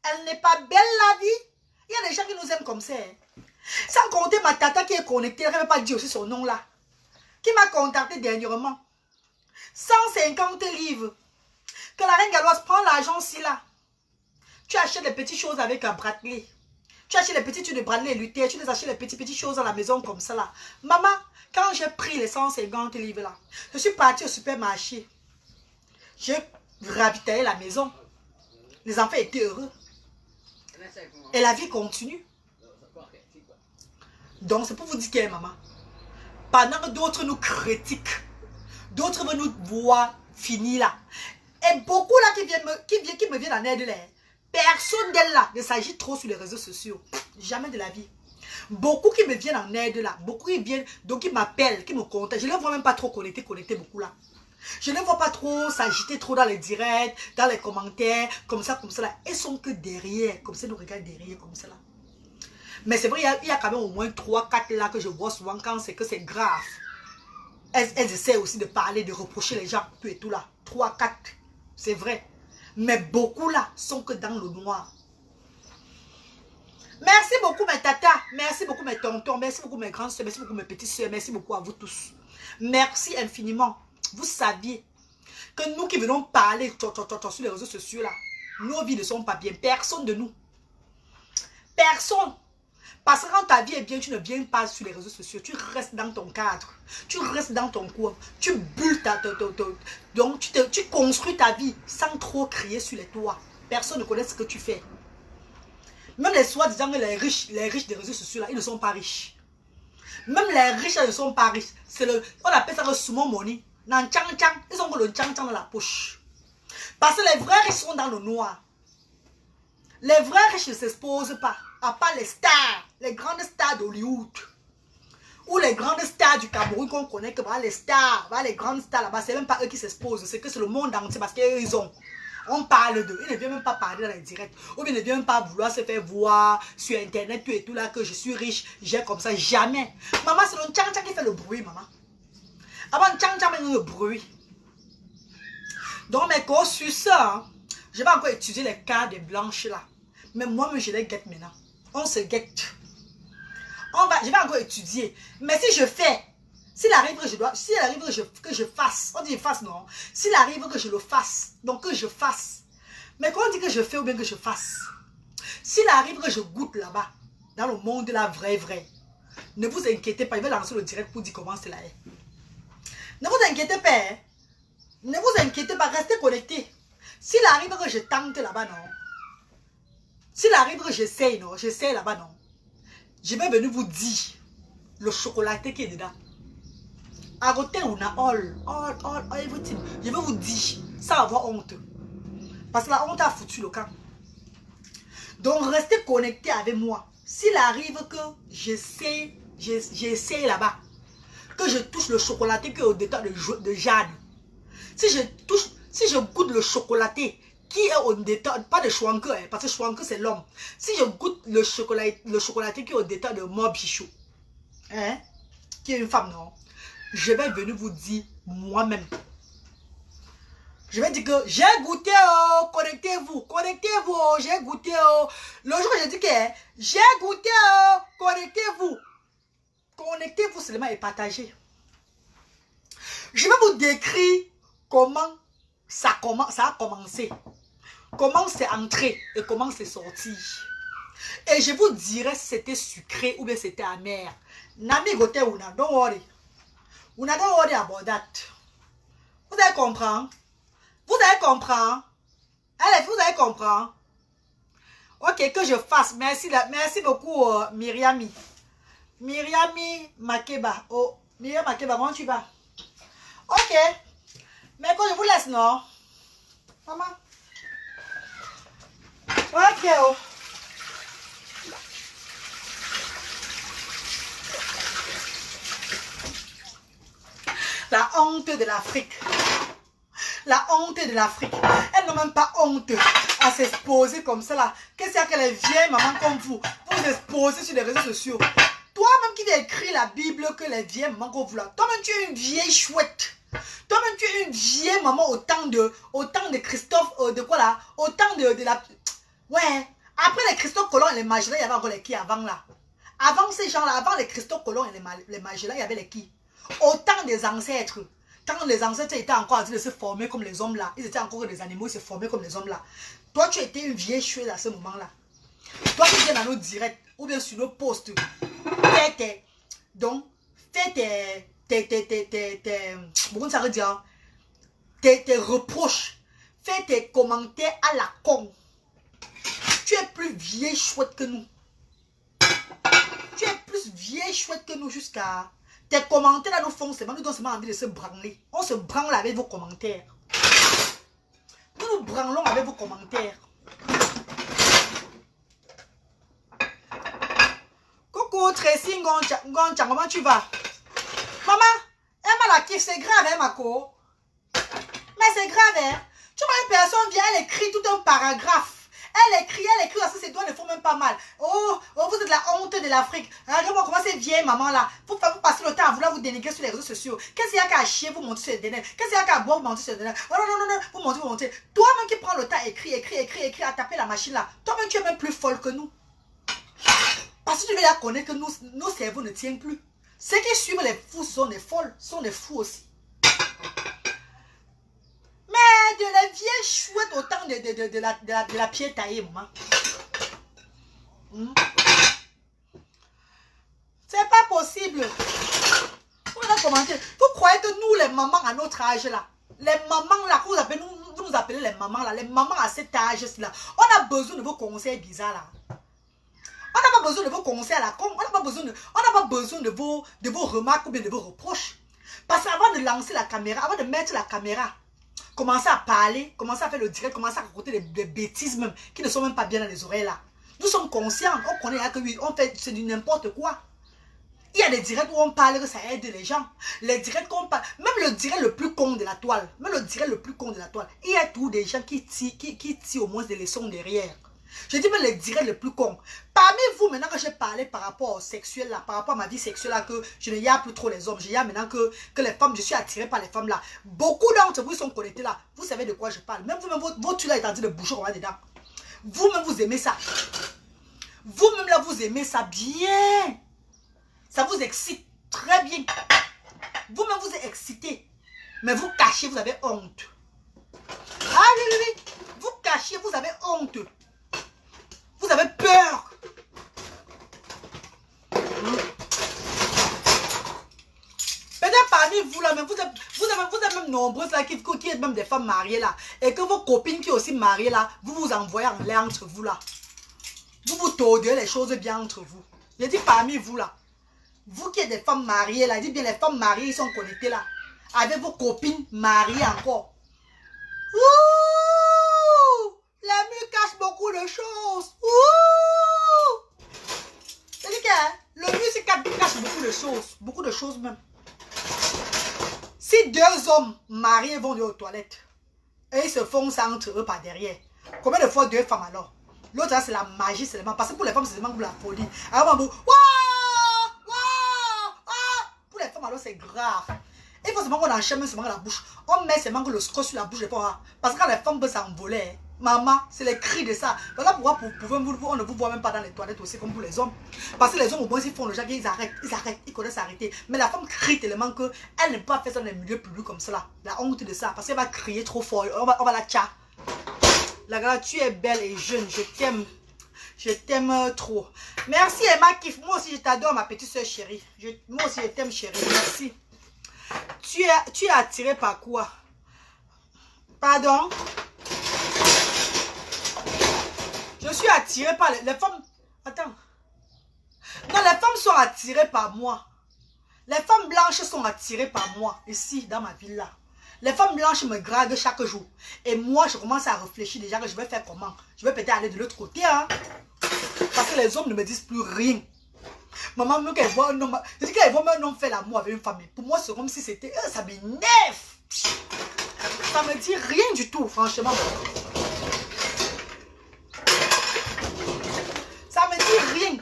Elle n'est pas belle la vie? Il y a des gens qui nous aiment comme ça. Hein. Sans compter ma tata qui est connectée, elle ne veut pas dire aussi son nom là. Qui m'a contacté dernièrement. 150 livres. Que la reine galloise prend l'argent aussi là. Tu achètes les petites choses avec un Bradley. Tu achètes les petites trucs de Bradley et Luther. Tu les achètes les petites choses à la maison comme ça là. Maman, quand j'ai pris les 150 livres là, je suis partie au supermarché. J'ai ravitaillé la maison. Les enfants étaient heureux. Et la vie continue. Donc c'est pour vous dire que maman, pendant que d'autres nous critiquent, d'autres veulent nous voir finir là. Et beaucoup là qui me viennent en aide là. Personne d'elle là ne s'agit trop sur les réseaux sociaux. Jamais de la vie. Beaucoup qui me viennent en aide là. Beaucoup qui viennent, donc qui m'appellent, qui me contactent. Je ne les vois même pas trop connecter beaucoup là. Je ne les vois pas trop s'agiter trop dans les directs, dans les commentaires, comme ça là. Elles sont que derrière, comme ça, ils nous regardent derrière, comme ça là. Mais c'est vrai, il y a quand même au moins 3-4 là que je vois souvent quand c'est que c'est grave. Elles essaient aussi de parler, de reprocher les gens, tout et tout là. 3-4, c'est vrai. Mais beaucoup là sont que dans le noir. Merci beaucoup mes tatas, merci beaucoup mes tontons, merci beaucoup mes grandes soeurs, merci beaucoup mes petites soeurs, merci beaucoup à vous tous. Merci infiniment. Vous saviez que nous qui venons parler sur les réseaux sociaux là, nos vies ne sont pas bien. Personne de nous. Personne. Parce que quand ta vie est bien, tu ne viens pas sur les réseaux sociaux. Tu restes dans ton cadre. Tu restes dans ton coin. Tu bulles donc tu construis ta vie sans trop crier sur les toits. Personne ne connaît ce que tu fais. Même les soi-disant les riches des réseaux sociaux là, ils ne sont pas riches. Même les riches là, ne sont pas riches. On appelle ça le sumo money. Ils ont que le tchang dans la poche. Parce que les vrais riches sont dans le noir. Les vrais riches ne s'exposent pas. À part les stars, les grandes stars d'Hollywood. Ou les grandes stars du Cameroun qu'on connaît, que les stars, les grandes stars là-bas, c'est même pas eux qui s'exposent. C'est que c'est le monde entier parce qu'ils ont. On parle d'eux. Ils ne viennent même pas parler dans les directs. Ou bien ils ne viennent même pas vouloir se faire voir sur internet, tout et tout là, que je suis riche, j'ai comme ça. Jamais. Maman, c'est le tchang-tchang qui fait le bruit, maman. Avant le tchang-tchang, fait le bruit. Donc, mes cours sur ça, hein, je vais encore étudier les cas des blanches là. Mais moi-même, je les guette maintenant. On se guette. Je vais encore étudier. Mais si je fais, s'il arrive que que je fasse, on dit je fasse non. S'il arrive que je le fasse, donc que je fasse. Mais quand on dit que je fais ou bien que je fasse, s'il arrive que je goûte là-bas, dans le monde là vrai, ne vous inquiétez pas, je vais lancer le direct pour dire comment c'est là. Ne vous inquiétez pas, hein. Ne vous inquiétez pas, restez connectés. S'il arrive que je tente là-bas, non. S'il arrive que j'essaye, non, j'essaye là-bas, non. Je vais venir vous dire le chocolaté qui est dedans. Arrêtez ou na all everything. Je vais vous dire, sans avoir honte. Parce que la honte a foutu le camp. Donc restez connectés avec moi. S'il arrive que j'essaye là-bas, que je touche le chocolaté qui est au détail de Jade. Si je goûte le chocolaté qui est au détail, pas de Chouanke, hein, parce que Chouanke c'est l'homme. Si je goûte le chocolaté qui est au détail de Mobichou, hein, qui est une femme, non, je vais venir vous dire moi-même. Je vais dire que j'ai goûté, oh, connectez-vous, oh, j'ai goûté, oh. Le jour où j'ai dit que j'ai goûté, oh, connectez-vous. Connectez-vous seulement et partagez. Je vais vous décrire comment ça a commencé. Comment c'est entré et comment c'est sorti. Et je vous dirai si c'était sucré ou bien c'était amer. Nami gote una, don't worry. Una don't worry about that. Vous allez comprendre. Vous allez comprendre. Allez, vous allez comprendre. Ok, que je fasse. Merci beaucoup, Myriami. Myriami Makeba. Oh, Myriam Makeba, comment tu vas? Ok. Mais quand je vous laisse, non? Maman. Ok. Oh. La honte de l'Afrique. La honte de l'Afrique. Elles n'ont même pas honte à s'exposer comme ça là. Qu'est-ce qu'il y a que les vieilles mamans comme vous exposer sur les réseaux sociaux? Toi-même qui as écrit la Bible que les vieilles mamans comme vous là. Toi-même tu es une vieille chouette. Toi-même tu es une vieille maman au temps de Christophe, de quoi là? Au temps de la... Ouais. Après les Christophe Colomb et les Magellan, il y avait encore les qui avant là? Avant ces gens là, avant les Christophe Colomb et les Magellan, il y avait les qui? Au temps des ancêtres. Quand les ancêtres étaient encore en train de se former comme les hommes là, ils étaient encore des animaux, ils se formaient comme les hommes là. Toi, tu étais une vieille chouette à ce moment-là. Toi qui viens dans nos directs ou bien sur nos posts, fais tes reproches, fais tes commentaires à la con. Tu es plus vieille chouette que nous. Tu es plus vieille chouette que nous jusqu'à... Tes commentaires là nous font seulement, nous donnons seulement envie de se branler. On se branle avec vos commentaires. Nous nous branlons avec vos commentaires. Coucou, Coucou Tracy Ngoncha, comment tu vas? Maman, elle m'a la kiffe, c'est grave, hein, ma co. Mais c'est grave, hein. Tu vois, une personne vient, elle écrit tout un paragraphe. Elle écrit, parce que ses doigts ne font même pas mal. Oh, vous êtes la honte de l'Afrique. Regardez-moi comment c'est vieille maman là. Vous passez le temps à vouloir vous dénigrer sur les réseaux sociaux. Qu'est-ce qu'il y a qu'à chier, vous montez sur les derniers? Qu'est-ce qu'il y a qu'à boire, vous montez sur les derniers? Oh non, vous montez. Toi-même qui prends le temps, écrit, à taper la machine là. Toi-même, tu es même plus folle que nous. Parce que tu veux la connaître que nos cerveaux ne tiennent plus. Ceux qui suivent les fous sont des folles, sont des fous aussi. Mais de la vieille chouette au temps de la pierre taillée, maman. C'est pas possible. Vous croyez que nous, les mamans à notre âge là, les mamans là, vous nous appelez les mamans là, les mamans à cet âge là, on a besoin de vos conseils bizarres là. On n'a pas besoin de vos conseils à la con, on n'a pas besoin de vos remarques ou bien de vos reproches. Parce qu'avant de lancer la caméra, avant de mettre la caméra, commencer à parler, commencer à faire le direct, commencer à raconter des bêtises même, qui ne sont même pas bien dans les oreilles là. Nous sommes conscients, on connaît que oui, on fait c'est du n'importe quoi. Il y a des directs où on parle que ça aide les gens. Les directs qu'on parle, même le direct le plus con de la toile, il y a tous des gens qui tirent au moins des leçons derrière. Je dis même les directs les plus cons. Parmi vous, maintenant que j'ai parlé par rapport au sexuel là, par rapport à ma vie sexuelle là, que je ne y a plus trop les hommes, je y a maintenant que les femmes, je suis attirée par les femmes là. Beaucoup d'entre vous sont connectés là. Vous savez de quoi je parle. Même vous-même, votre tuyau là est en train de boucher dedans. Vous-même, vous aimez ça. Vous-même là, vous aimez ça bien. Ça vous excite très bien. Vous-même, vous êtes excité. Mais vous cachez, vous avez honte. Ah oui. Vous cachez, vous avez honte. Vous avez peur. Peut-être parmi vous là, mais vous êtes même nombreuses là, qui êtes même des femmes mariées là. Et que vos copines qui sont aussi mariées là, vous vous envoyez en l'air entre vous là. Vous vous tordez les choses bien entre vous. Je dis parmi vous là. Vous qui êtes des femmes mariées là, dites bien les femmes mariées, ils sont connectées là. Avec vos copines mariées encore. Ouh! La mue cache beaucoup de choses. Ouh! C'est-à-dire que le mue cache beaucoup de choses même. Si deux hommes mariés vont aux toilettes et ils se font ça entre eux par derrière, combien de fois deux femmes alors? L'autre c'est la magie seulement. Parce que pour les femmes c'est seulement pour la folie. Alors bon, pour les femmes alors c'est grave. Il faut seulement qu'on enchaîne seulement la bouche. On met seulement le scotch sur la bouche des fois. Parce que quand les femmes peuvent s'envoler, maman, c'est les cris de ça. Voilà pourquoi on ne vous voit même pas dans les toilettes aussi comme pour les hommes. Parce que les hommes au moins ils font le genre, ils arrêtent, ils connaissent arrêter. Mais la femme crie tellement qu'elle ne peut pas faire ça dans les milieux publics comme ça. La honte de ça. Parce qu'elle va crier trop fort. On va la tcha. La gars, tu es belle et jeune. Je t'aime. Je t'aime trop. Merci Emma Kiff. Moi aussi je t'adore ma petite soeur chérie. Moi aussi je t'aime chérie. Merci. Tu es attiré par quoi? Pardon? Je suis attiré par les femmes. Attends. Non, les femmes sont attirées par moi. Les femmes blanches sont attirées par moi. Ici, dans ma villa. Les femmes blanches me draguent chaque jour. Et moi, je commence à réfléchir déjà que je vais faire comment. Je vais peut-être aller de l'autre côté. Hein? Parce que les hommes ne me disent plus rien. Maman, même quand elle voit un homme, je dis qu'elle voit un homme faire l'amour avec une femme. Pour moi, c'est comme si c'était... ça m'énerve. Ça me dit rien du tout, franchement. Ça me dit rien.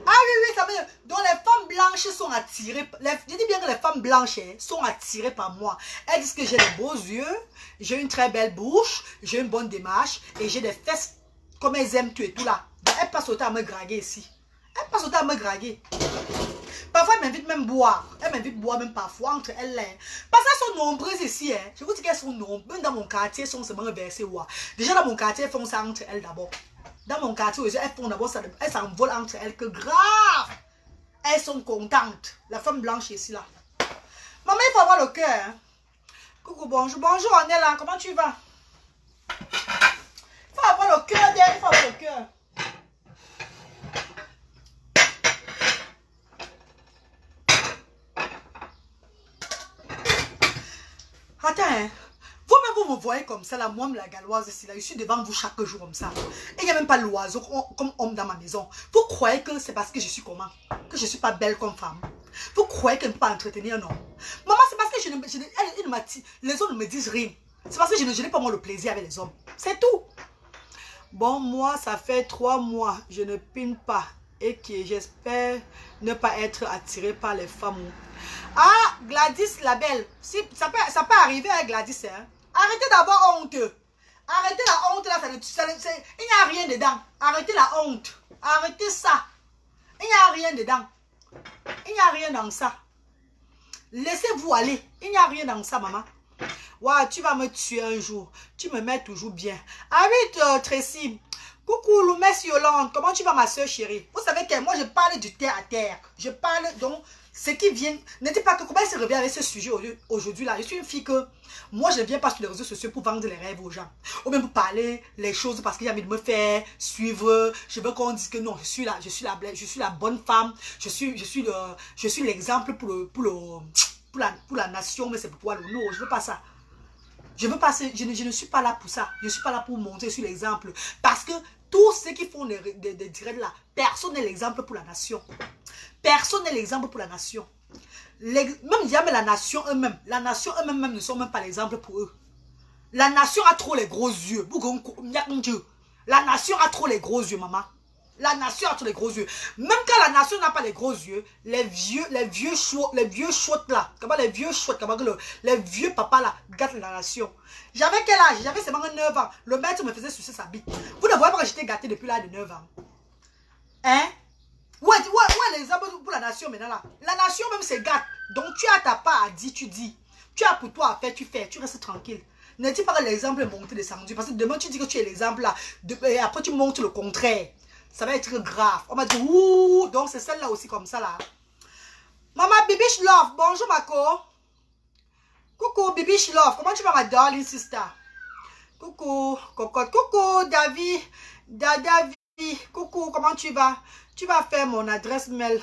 Ah oui, ça me dit... Donc les femmes blanches sont attirées... Je dis bien que les femmes blanches sont attirées par moi. Elles disent que j'ai de beaux yeux, j'ai une très belle bouche, j'ai une bonne démarche et j'ai des fesses comme elles aiment tout et tout là. Elles passent autant à me draguer ici. Elles passent autant à me draguer. Parfois, elles m'invitent même boire. Elles m'invitent boire même parfois entre elles. Parce qu'elles sont nombreuses ici. Hein. Je vous dis qu'elles sont nombreuses. Même dans mon quartier, elles sont seulement reversées. Déjà dans mon quartier, elles font ça entre elles d'abord. Dans mon quartier, elles font d'abord ça. Elles s'envolent entre elles. Que grave. Elles sont contentes. La femme blanche ici là. Maman, il faut avoir le cœur. Hein. Coucou, bonjour. Bonjour, on est là. Comment tu vas? Il faut avoir le cœur d'elle. Il faut avoir le cœur. Attends, hein. Vous-même, vous me voyez comme ça, là, moi, la Galoise, ici, là, je suis devant vous chaque jour comme ça. Et il n'y a même pas l'oiseau comme homme dans ma maison. Vous croyez que c'est parce que je suis comment? Que je ne suis pas belle comme femme? Vous croyez qu'elle ne peut pas entretenir un homme? Maman, c'est parce que les hommes ne me disent rien. C'est parce que je n'ai pas moi le plaisir avec les hommes. C'est tout. Bon, moi, ça fait 3 mois, je ne pine pas. Et que j'espère ne pas être attirée par les femmes. Ah, Gladys la belle. Si, ça peut arriver avec Gladys. Hein. Arrêtez d'avoir honte. Arrêtez la honte là. Il n'y a rien dedans. Arrêtez la honte. Arrêtez ça. Il n'y a rien dedans. Il n'y a rien dans ça. Laissez-vous aller. Il n'y a rien dans ça, maman. Wow, tu vas me tuer un jour. Tu me mets toujours bien. Ah oui, Tracy. Coucou, Loumès Yolande. Comment tu vas, ma soeur chérie? Vous savez que moi, je parle du terre à terre. Je parle donc, ce qui vient. Ne dis pas que comment elle se revient avec ce sujet aujourd'hui là. Je suis une fille que moi, je ne viens pas sur les réseaux sociaux pour vendre les rêves aux gens. Ou même pour parler les choses parce qu'il y a envie de me faire suivre. Je veux qu'on dise que non, je suis la bonne femme. Je suis l'exemple pour la nation, mais c'est pour toi. Non, je ne veux pas ça. Je ne suis pas là pour ça. Je ne suis pas là pour montrer sur l'exemple. Parce que tous ceux qui font des directs là, personne n'est l'exemple pour la nation. Personne n'est l'exemple pour la nation. Même la nation eux-mêmes. La nation eux-mêmes ne sont même pas l'exemple pour eux. La nation a trop les gros yeux. La nation a trop les gros yeux, maman. La nation a trop les gros yeux. Même quand la nation n'a pas les gros yeux, les vieux chouettes là, les vieux papas là, gâtent la nation. J'avais quel âge? J'avais seulement 9 ans. Le maître me faisait sucer sa bite. Vous ne voyez pas que j'étais gâtée depuis l'âge de 9 ans. Hein? Ouais, l'exemple pour la nation maintenant là. La nation même se gâte. Donc tu as ta part à dire, tu dis. Tu as pour toi à faire, tu fais. Tu restes tranquille. Ne dis pas que l'exemple est monté descendu. Parce que demain tu dis que tu es l'exemple là. Et après tu montres le contraire. Ça va être grave. On m'a dit, ouh, donc c'est celle-là aussi comme ça, là. Maman, Bibiche Love, bonjour, Mako. Coucou, Bibiche Love, comment tu vas, ma darling sister? Coucou, cocotte, coucou, David, David, coucou, comment tu vas? Tu vas faire mon adresse mail.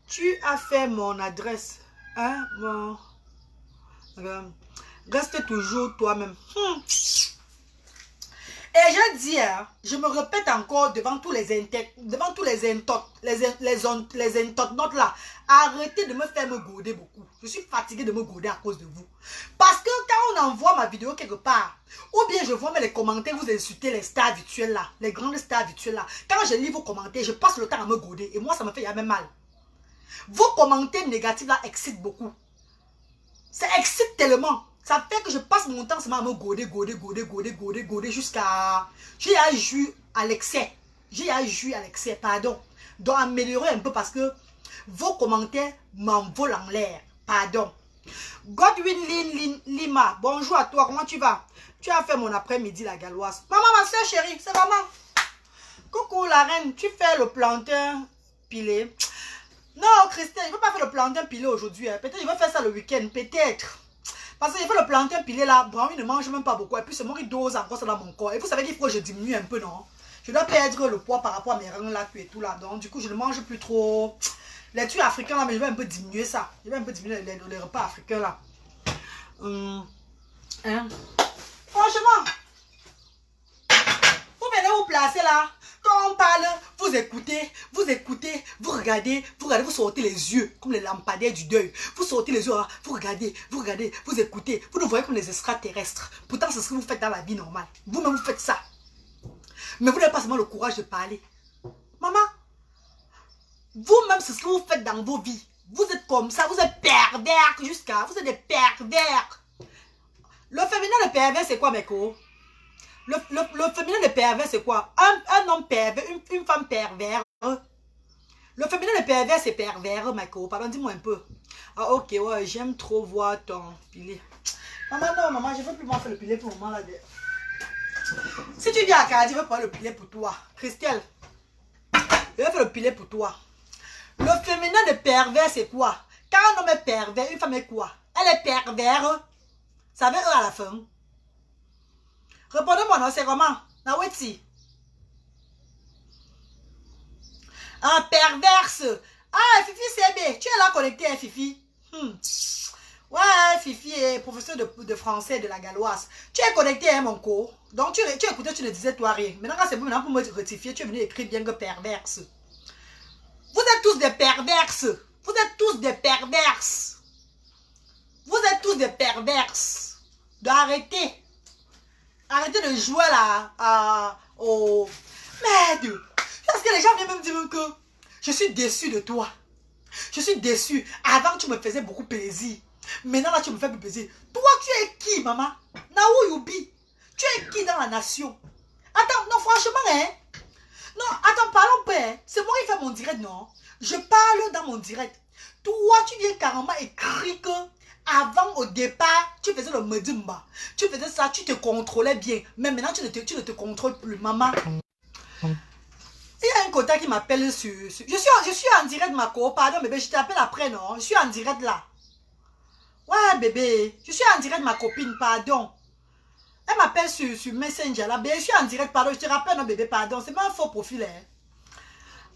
Tu as fait mon adresse. Hein, mon... Reste toujours toi-même. Et je dis, hein, je me répète encore devant tous les internautes là, arrêtez de me faire me gauder beaucoup. Je suis fatiguée de me gauder à cause de vous. Parce que quand on envoie ma vidéo quelque part, ou bien je vois les commentaires, vous insultez les stars virtuelles là, les grandes stars virtuelles là. Quand je lis vos commentaires, je passe le temps à me gauder. Et moi, ça me fait même mal. Vos commentaires négatifs là excitent beaucoup. Ça excite tellement. Ça fait que je passe mon temps seulement à me gauder jusqu'à... J'ai à jouer à l'excès. Pardon. Donc améliorer un peu parce que vos commentaires m'envolent en l'air. Pardon. Godwin Lima, bonjour à toi, comment tu vas? Tu as fait mon après-midi la Galoise. Maman, ma soeur chérie, c'est maman. Coucou la reine, tu fais le plantain pilé. Non, Christelle, je ne veux pas faire le plantain pilé aujourd'hui. Hein. Peut-être je vais faire ça le week-end, peut-être. Parce que j'ai fait le plantain pilé là, Brownie ne mange même pas beaucoup. Et puis c'est moi qui dose encore ça dans mon corps. Et vous savez qu'il faut que je diminue un peu, non? Je dois perdre le poids par rapport à mes reins là et tout là. Donc du coup, je ne mange plus trop les trucs africains là, mais je vais un peu diminuer ça. Je vais un peu diminuer les repas africains là. Hein? Franchement, vous venez vous placer là. Quand on parle, vous écoutez, vous regardez, vous sortez les yeux comme les lampadaires du deuil. Vous sortez les yeux, vous regardez, vous écoutez. Vous nous voyez comme les extraterrestres. Pourtant, c'est ce que vous faites dans la vie normale. Vous-même, vous faites ça. Mais vous n'avez pas seulement le courage de parler. Maman, vous-même, c'est ce que vous faites dans vos vies. Vous êtes comme ça, vous êtes pervers jusqu'à... Vous êtes des pervers. Le féminin, le pervers, c'est quoi, mes co? Le féminin de pervers, c'est quoi? Un homme pervers, une femme pervers. Le féminin de pervers, c'est pervers, Michael. Pardon, dis-moi un peu. Ah, ok, ouais, j'aime trop voir ton pilé. Maman, non, maman, je ne veux plus m'en faire le pilé pour le moment. Là. Si tu viens à Canada, je vais prendre le pilé pour toi. Christelle, je vais faire le pilé pour toi. Le féminin de pervers, c'est quoi? Quand un homme est pervers, une femme est quoi? Elle est pervers. Ça veut dire à la fin. Répondez-moi, non, c'est comment? Naweti. Ah, perverse. Ah, Fifi CB, tu es là connecté, hein, Fifi. Ouais, Fifi est professeur de français de la galloise. Tu es connecté à mon cours. Donc tu écoutais, tu ne disais toi rien. Maintenant, quand c'est maintenant pour me rectifier, tu es venu écrire bien que perverse. Vous êtes tous des perverses. Vous êtes tous des perverses. Vous êtes tous des perverses. Arrêtez. Arrêtez de jouer là au... Merde. Parce que les gens viennent me dire que je suis déçu de toi. Je suis déçu. Avant, tu me faisais beaucoup plaisir. Maintenant, là, tu me fais plus plaisir. Toi, tu es qui, maman? Now you be? Tu es qui dans la nation? Attends, non, franchement, hein? Non, attends, parlons pas, hein? C'est moi qui fais mon direct, non? Je parle dans mon direct. Toi, tu viens carrément écrire que avant, au départ, tu faisais le medimba. Tu faisais ça, tu te contrôlais bien. Mais maintenant, tu ne te contrôles plus, maman. Il y a un quota qui m'appelle sur... Je suis en direct, ma co. Pardon, bébé, je t'appelle après, non? Je suis en direct, là. Ouais, bébé. Je suis en direct, ma copine, pardon. Elle m'appelle sur Messenger, là. Bébé, je suis en direct, pardon. Je te rappelle, non, bébé, pardon. C'est pas un faux profil,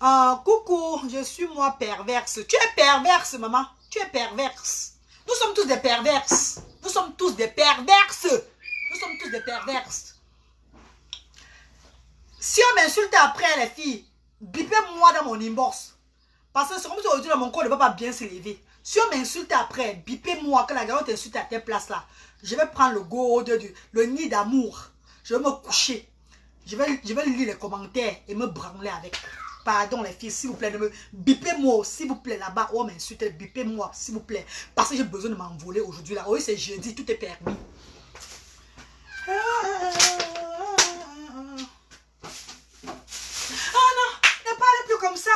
hein. Coucou, je suis moi perverse. Tu es perverse, maman. Tu es perverse. Nous sommes tous des perverses. Nous sommes tous des perverses. Nous sommes tous des perverses. Si on m'insulte après, les filles, bipez-moi dans mon inbox. Parce que c'est comme si aujourd'hui, mon corps ne va pas bien se lever. Si on m'insulte après, bipez-moi que la garotte t'insulte à telle place là. Je vais prendre le go le nid d'amour. Je vais me coucher. Je vais lire les commentaires et me branler avec. Pardon les filles, s'il vous plaît, bipez-moi, s'il vous plaît, là-bas. Oh, m'insulte, bipez-moi, s'il vous plaît. Parce que j'ai besoin de m'envoler aujourd'hui là. Oui, c'est jeudi, tout est permis. Comme ça.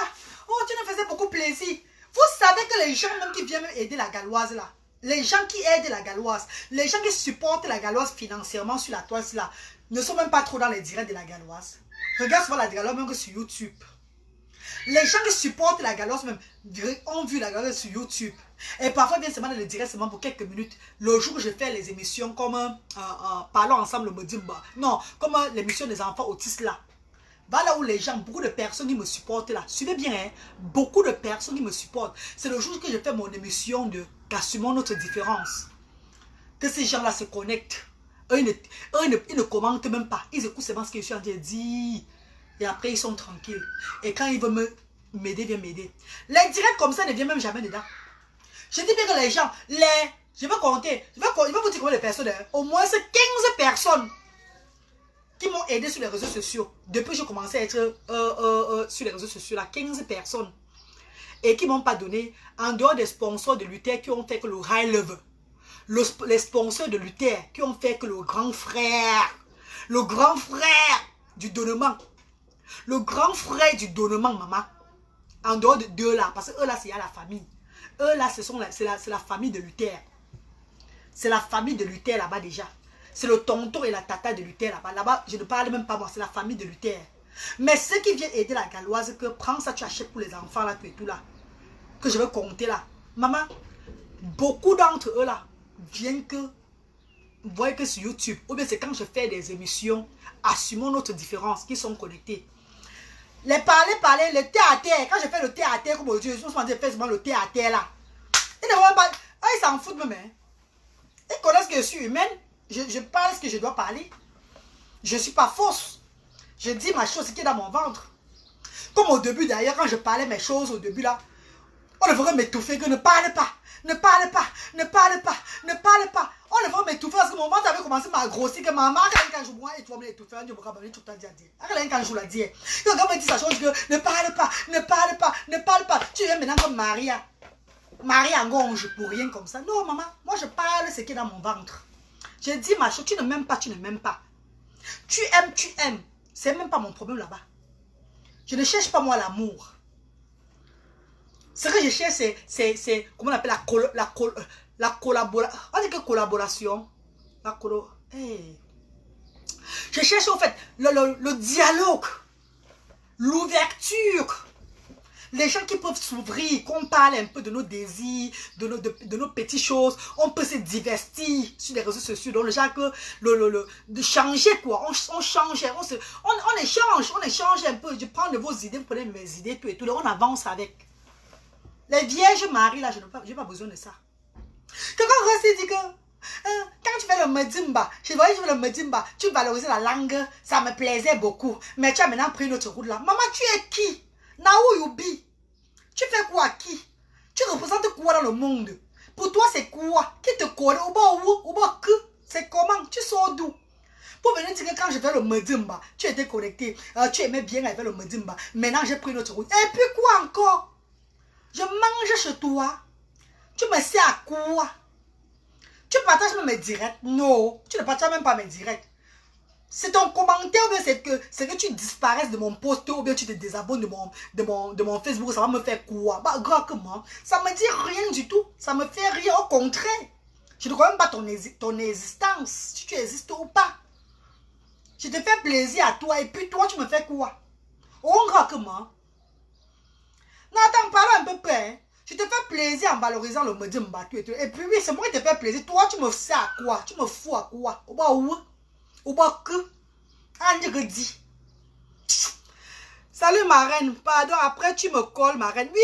Oh, tu nous faisais beaucoup plaisir. Vous savez que les gens même qui viennent aider la galloise là, les gens qui aident la galloise, les gens qui supportent la galloise financièrement sur la toile là, ne sont même pas trop dans les directs de la galloise. Regarde souvent la galloise même que sur YouTube. Les gens qui supportent la galloise même ont vu la galloise sur YouTube. Et parfois viennent seulement dans le direct seulement pour quelques minutes. Le jour où je fais les émissions comme Parlons ensemble, me dit non, comme l'émission des enfants autistes là. Va là où les gens, beaucoup de personnes qui me supportent là. Suivez bien, hein? Beaucoup de personnes qui me supportent. C'est le jour que je fais mon émission de Assumons notre différence. Que ces gens-là se connectent. Eux, ils ne commentent même pas. Ils écoutent seulement ce que je suis en train de dire. Et après, ils sont tranquilles. Et quand ils veulent m'aider, viennent m'aider. Les directs comme ça ne viennent même jamais dedans. Je dis bien que les gens, je vais compter. Je vais vous dire combien de personnes. Au moins 15 personnes qui m'ont aidé sur les réseaux sociaux. Depuis que j'ai commencé à être sur les réseaux sociaux, là, 15 personnes. Et qui ne m'ont pas donné, en dehors des sponsors de Luther qui ont fait que le high level. Les sponsors de Luther qui ont fait que le grand frère du donnement. Le grand frère du donnement, maman. En dehors de deux là, parce que eux là, c'est la famille. Eux là, c'est la famille de Luther. C'est la famille de Luther là-bas déjà. C'est le tonton et la tata de Luther là-bas. Là-bas, je ne parle même pas moi, c'est la famille de Luther. Mais ceux qui viennent aider la galloise, que prends ça, tu achètes pour les enfants là, tout et tout là. Que je vais compter là. Maman, beaucoup d'entre eux là, viennent que, vous voyez que sur YouTube, ou bien c'est quand je fais des émissions, Assumons notre différence, qui sont connectés. Les parler, le thé à terre. Quand je fais le thé à terre, comme aujourd'hui, je me suis fait le thé à terre là. Ils ne vont pas, ils s'en foutent même. Hein. Ils connaissent que je suis humaine. Je parle ce que je dois parler. Je ne suis pas fausse. Je dis ma chose qui est dans mon ventre. Comme au début d'ailleurs, quand je parlais mes choses au début là, on devrait m'étouffer que ne parle pas. Ne parle pas. Ne parle pas. Ne parle pas. On devrait m'étouffer parce que mon ventre avait commencé à grossir. Que maman, quand je vois, et tu vas m'étouffer. Je vais me tout le temps dire. Quand je vous l'ai dit. Quand on me dit sa chose que ne parle pas. Ne parle pas. Ne parle pas. Tu es maintenant comme Maria. Maria Angonge pour rien comme ça. Non maman, moi je parle ce qui est dans mon ventre. Je dis ma chose, tu ne m'aimes pas, tu ne m'aimes pas. Tu aimes, tu aimes. C'est même pas mon problème là-bas. Je ne cherche pas moi l'amour. Ce que je cherche, c'est comment on appelle la collaboration. On dit que collaboration. Je cherche en fait le dialogue, l'ouverture. Les gens qui peuvent s'ouvrir, qu'on parle un peu de nos désirs, de nos petites choses, on peut se divertir sur les réseaux sociaux. Donc, le genre de changer quoi, on change, on échange un peu. Je prends de vos idées, vous prenez mes idées, tout et tout. Donc, on avance avec. Les vierges Marie, là, je n'ai pas besoin de ça. Quelqu'un reste dit que quand tu fais le medimba, je voyais que je fais le medimba, tu valorisais la langue, ça me plaisait beaucoup. Mais tu as maintenant pris une autre route là. Maman, tu es qui? Now you be? Tu fais quoi qui? Tu représentes quoi dans le monde? Pour toi, c'est quoi? Qui te connaît? Ou que? C'est comment? Tu sors d'où? Pour venir dire que quand je fais le medimba, tu étais connecté, tu aimais bien faire le medimba. Maintenant, j'ai pris une autre route. Et puis quoi encore? Je mange chez toi. Tu me sais à quoi? Tu partages même mes directs? Non, tu ne partages même pas mes directs. C'est ton commentaire ou bien c'est que tu disparaisses de mon post ou bien tu te désabonnes de mon Facebook. Ça va me faire quoi? Bah, grave que moi. Ça me dit rien du tout. Ça me fait rien. Au contraire. Je ne crois même pas ton existence. Si tu existes ou pas. Je te fais plaisir à toi et puis toi tu me fais quoi? Oh, grave que moi. Non, attends, parle un peu près. Hein. Je te fais plaisir en valorisant le medimba. Et puis oui, c'est moi qui te fais plaisir. Toi, tu me sais à quoi? Tu me fous à quoi? Au bas où? Au bas que? Dit. Salut ma reine. Pardon, après tu me colles ma reine. Oui,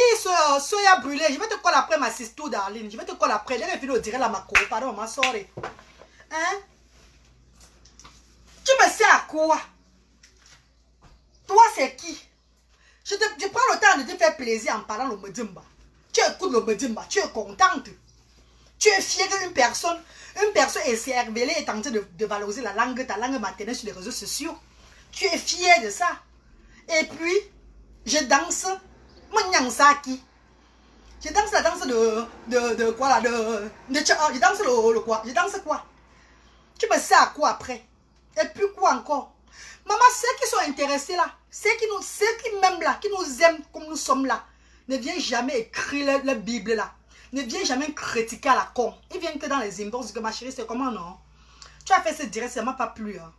soya brûlé. Je vais te coller après ma sister Darlene. Je vais te coller après. J'ai fini au direct la ma pardon, ma sorry. Hein? Tu me sais à quoi? Toi, c'est qui? Je prends le temps de te faire plaisir en parlant le medimba. Tu écoutes le medimba, tu es contente. Tu es fière qu'une personne s'est révélée et tentée de valoriser ta langue maternelle sur les réseaux sociaux. Tu es fière de ça. Et puis, je danse. Je danse la danse de quoi là? Je danse le quoi? Je danse quoi? Tu me sais à quoi après? Et puis quoi encore? Maman, ceux qui sont intéressés là, ceux qui m'aiment là, qui nous aiment comme nous sommes là, ne viennent jamais écrire la Bible là. Ne viens jamais critiquer à la con. Ils viennent que dans les inbox que ma chérie, c'est comment non? Tu as fait ce direct, ça ne m'a pas plu. Hein.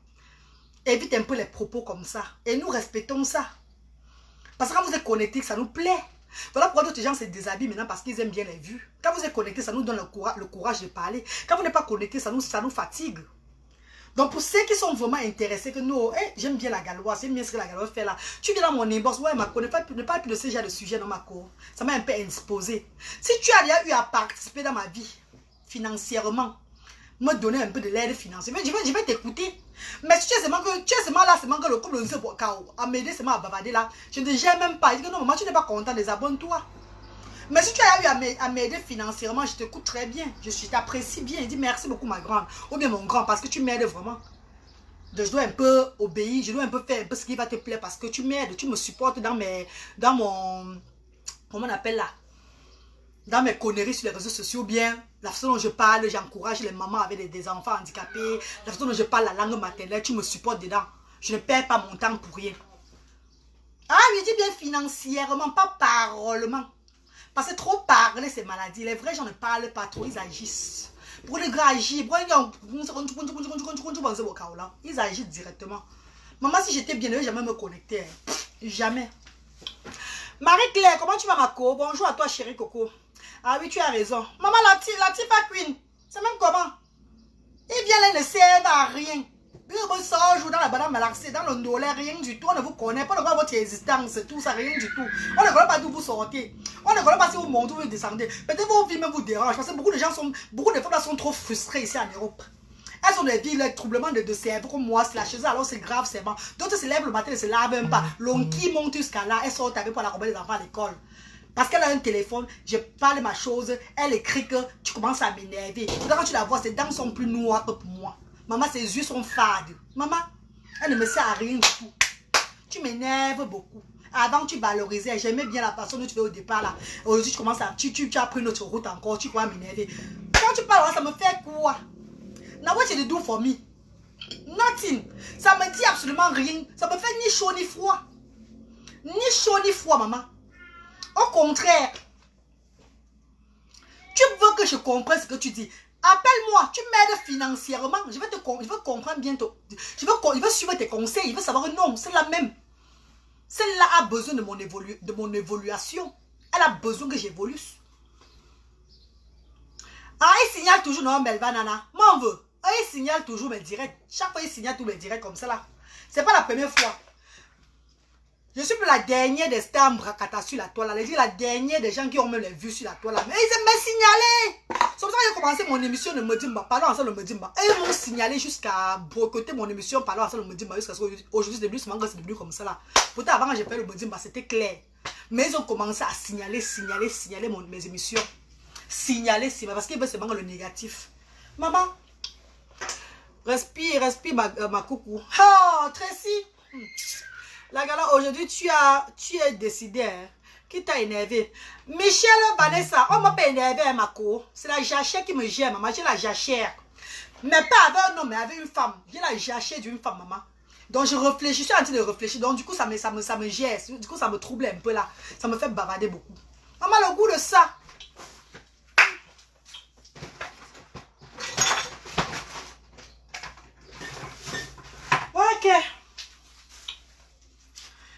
Évite un peu les propos comme ça. Et nous respectons ça. Parce que quand vous êtes connectés, ça nous plaît. Voilà pourquoi d'autres gens se déshabillent maintenant parce qu'ils aiment bien les vues. Quand vous êtes connectés, ça nous donne le courage de parler. Quand vous n'êtes pas connectés, ça nous fatigue. Donc pour ceux qui sont vraiment intéressés, que nous, j'aime bien la galoise, j'aime bien ce que la galoise fait là. Tu viens dans mon inbox, ouais, ma ne parle plus de ce genre de sujet dans ma cour. Ça m'a un peu indisposé. Si tu as déjà eu à participer dans ma vie, financièrement, me donner un peu de l'aide financière, je vais t'écouter. Mais si tu es seulement là, c'est que le couple ne sait pas, à m'aider, c'est à bavarder là, je ne gère même pas. Je dis que non, maman, tu n'es pas content, désabonne-toi. Mais si tu as eu à m'aider financièrement, je t'écoute très bien. Je t'apprécie bien. Je dis merci beaucoup ma grande. Ou bien mon grand, parce que tu m'aides vraiment. Donc, je dois un peu obéir. Je dois un peu faire un peu ce qui va te plaire parce que tu m'aides. Tu me supportes dans mon... Comment on appelle là? Dans mes conneries sur les réseaux sociaux. Ou bien la façon dont je parle, j'encourage les mamans avec des enfants handicapés. La façon dont je parle la langue maternelle, tu me supportes dedans. Je ne perds pas mon temps pour rien. Ah, je dis bien financièrement, pas parolement. Parce que trop parler, c'est maladie. Les vrais gens ne parlent pas trop, ils agissent. Pour les gars agir, ils agissent directement. Maman, si j'étais bien, jamais me connecter. Jamais. Marie-Claire, comment tu vas ma co? Bonjour à toi, chérie Coco. Ah oui, tu as raison. Maman, la Tifa Queen, c'est même comment? Il vient là, il ne sert à rien. Il sort dans la banane malaxée, dans le ndolé, rien du tout. On ne vous connaît pas, votre existence, tout ça, rien du tout. On ne connaît pas d'où vous sortez. On ne connaît pas si vous montez ou vous descendez. Peut-être vos vies même vous dérangent. Parce que beaucoup de femmes sont trop frustrées ici en Europe. Elles ont des vies, les troublements de cerveau comme moi, eux, alors c'est grave, c'est bon. D'autres se lèvent le matin, ne se lavent même pas. L'onki monte jusqu'à là, elles sortent avec pour la accompagner les enfants à l'école. Parce qu'elle a un téléphone, je parle ma chose, elle écrit que tu commences à m'énerver. Quand tu la vois, ses dents sont plus noires que pour moi. Maman, ses yeux sont fades. Maman, elle ne me sert à rien du tout. Tu m'énerves beaucoup. Avant, tu valorisais. J'aimais bien la façon dont tu fais au départ là. Aujourd'hui, tu commences à... Tu as pris notre route encore. Tu crois m'énerver. Quand tu parles, ça me fait quoi? Now what you do for me? Nothing. Ça me dit absolument rien. Ça me fait ni chaud ni froid. Ni chaud ni froid, maman. Au contraire. Tu veux que je comprenne ce que tu dis. Appelle-moi, tu m'aides financièrement. Je veux comprendre bientôt. Il veut suivre tes conseils. Il veut savoir non, c'est la même. Celle-là a besoin de mon évolution. Elle a besoin que j'évolue. Ah, il signale toujours non, Melva Nana. M'en veut. Ah, il signale toujours mes directs. Chaque fois, il signale tous mes directs comme ça là. C'est pas la première fois. Je suis plus la dernière des stars bracata sur la toile. Je suis la dernière des gens qui ont même les vues sur la toile. Mais ils aiment me signaler. C'est pour ça que j'ai commencé mon émission de Medimba. Parlons ensemble de Medimba. Et ils m'ont signalé jusqu'à boycotter mon émission. Parlons ensemble de Medimba. Jusqu'à ce qu'aujourd'hui, c'est devenu comme ça là. Pourtant, avant, quand j'ai fait le Medimba, c'était clair. Mais ils ont commencé à signaler mes émissions. Signaler. Parce qu'ils veulent seulement le négatif. Maman, respire ma coucou. Oh, Tracy. La gala, aujourd'hui, tu es décidé, hein, qui t'a énervé. Michel Vanessa, on m'a pas énervé, hein, ma co. C'est la jachère qui me gère, maman. J'ai la jachère. Mais pas avec un homme, mais avec une femme. J'ai la jachère d'une femme, maman. Donc, je réfléchis, je suis en train de réfléchir. Donc, du coup, ça me gère. Du coup, ça me trouble un peu là. Ça me fait bavarder beaucoup. Maman, le goût de ça. Ok.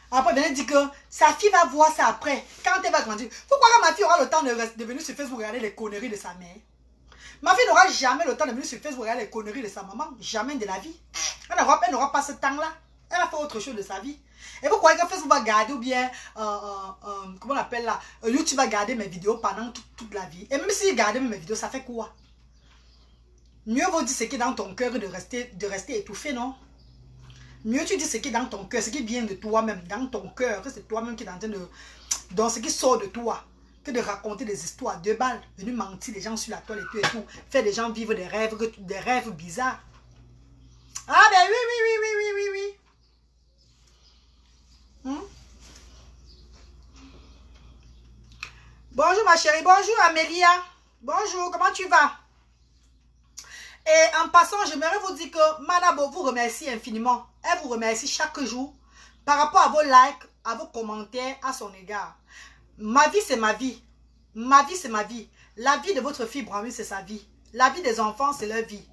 Après, elle dit que sa fille va voir ça après. Quand elle va grandir. Pourquoi ma fille aura le temps de venir sur Facebook regarder les conneries de sa mère? Ma fille n'aura jamais le temps de venir sur Facebook regarder les conneries de sa maman. Jamais de la vie. Elle n'aura pas ce temps-là. Elle va faire autre chose de sa vie. Et vous croyez que Facebook va garder ou bien, comment on appelle là, YouTube va garder mes vidéos pendant toute la vie. Et même s'il garde mes vidéos, ça fait quoi? Mieux vaut dire ce qui est dans ton cœur de rester étouffé, non? Mieux tu dis ce qui est dans ton cœur, ce qui vient de toi-même, dans ton cœur, que c'est toi-même qui est en train de... Donc ce qui sort de toi, que de raconter des histoires, 2 balles, venir mentir les gens sur la toile et tout, faire des gens vivre des rêves bizarres. Ah ben oui. Bonjour ma chérie, bonjour Amélia, bonjour, comment tu vas? Et en passant, j'aimerais vous dire que Manabo vous remercie infiniment. Elle vous remercie chaque jour par rapport à vos likes, à vos commentaires à son égard. Ma vie, c'est ma vie. Ma vie, c'est ma vie. La vie de votre fille Brahmi, c'est sa vie. La vie des enfants, c'est leur vie.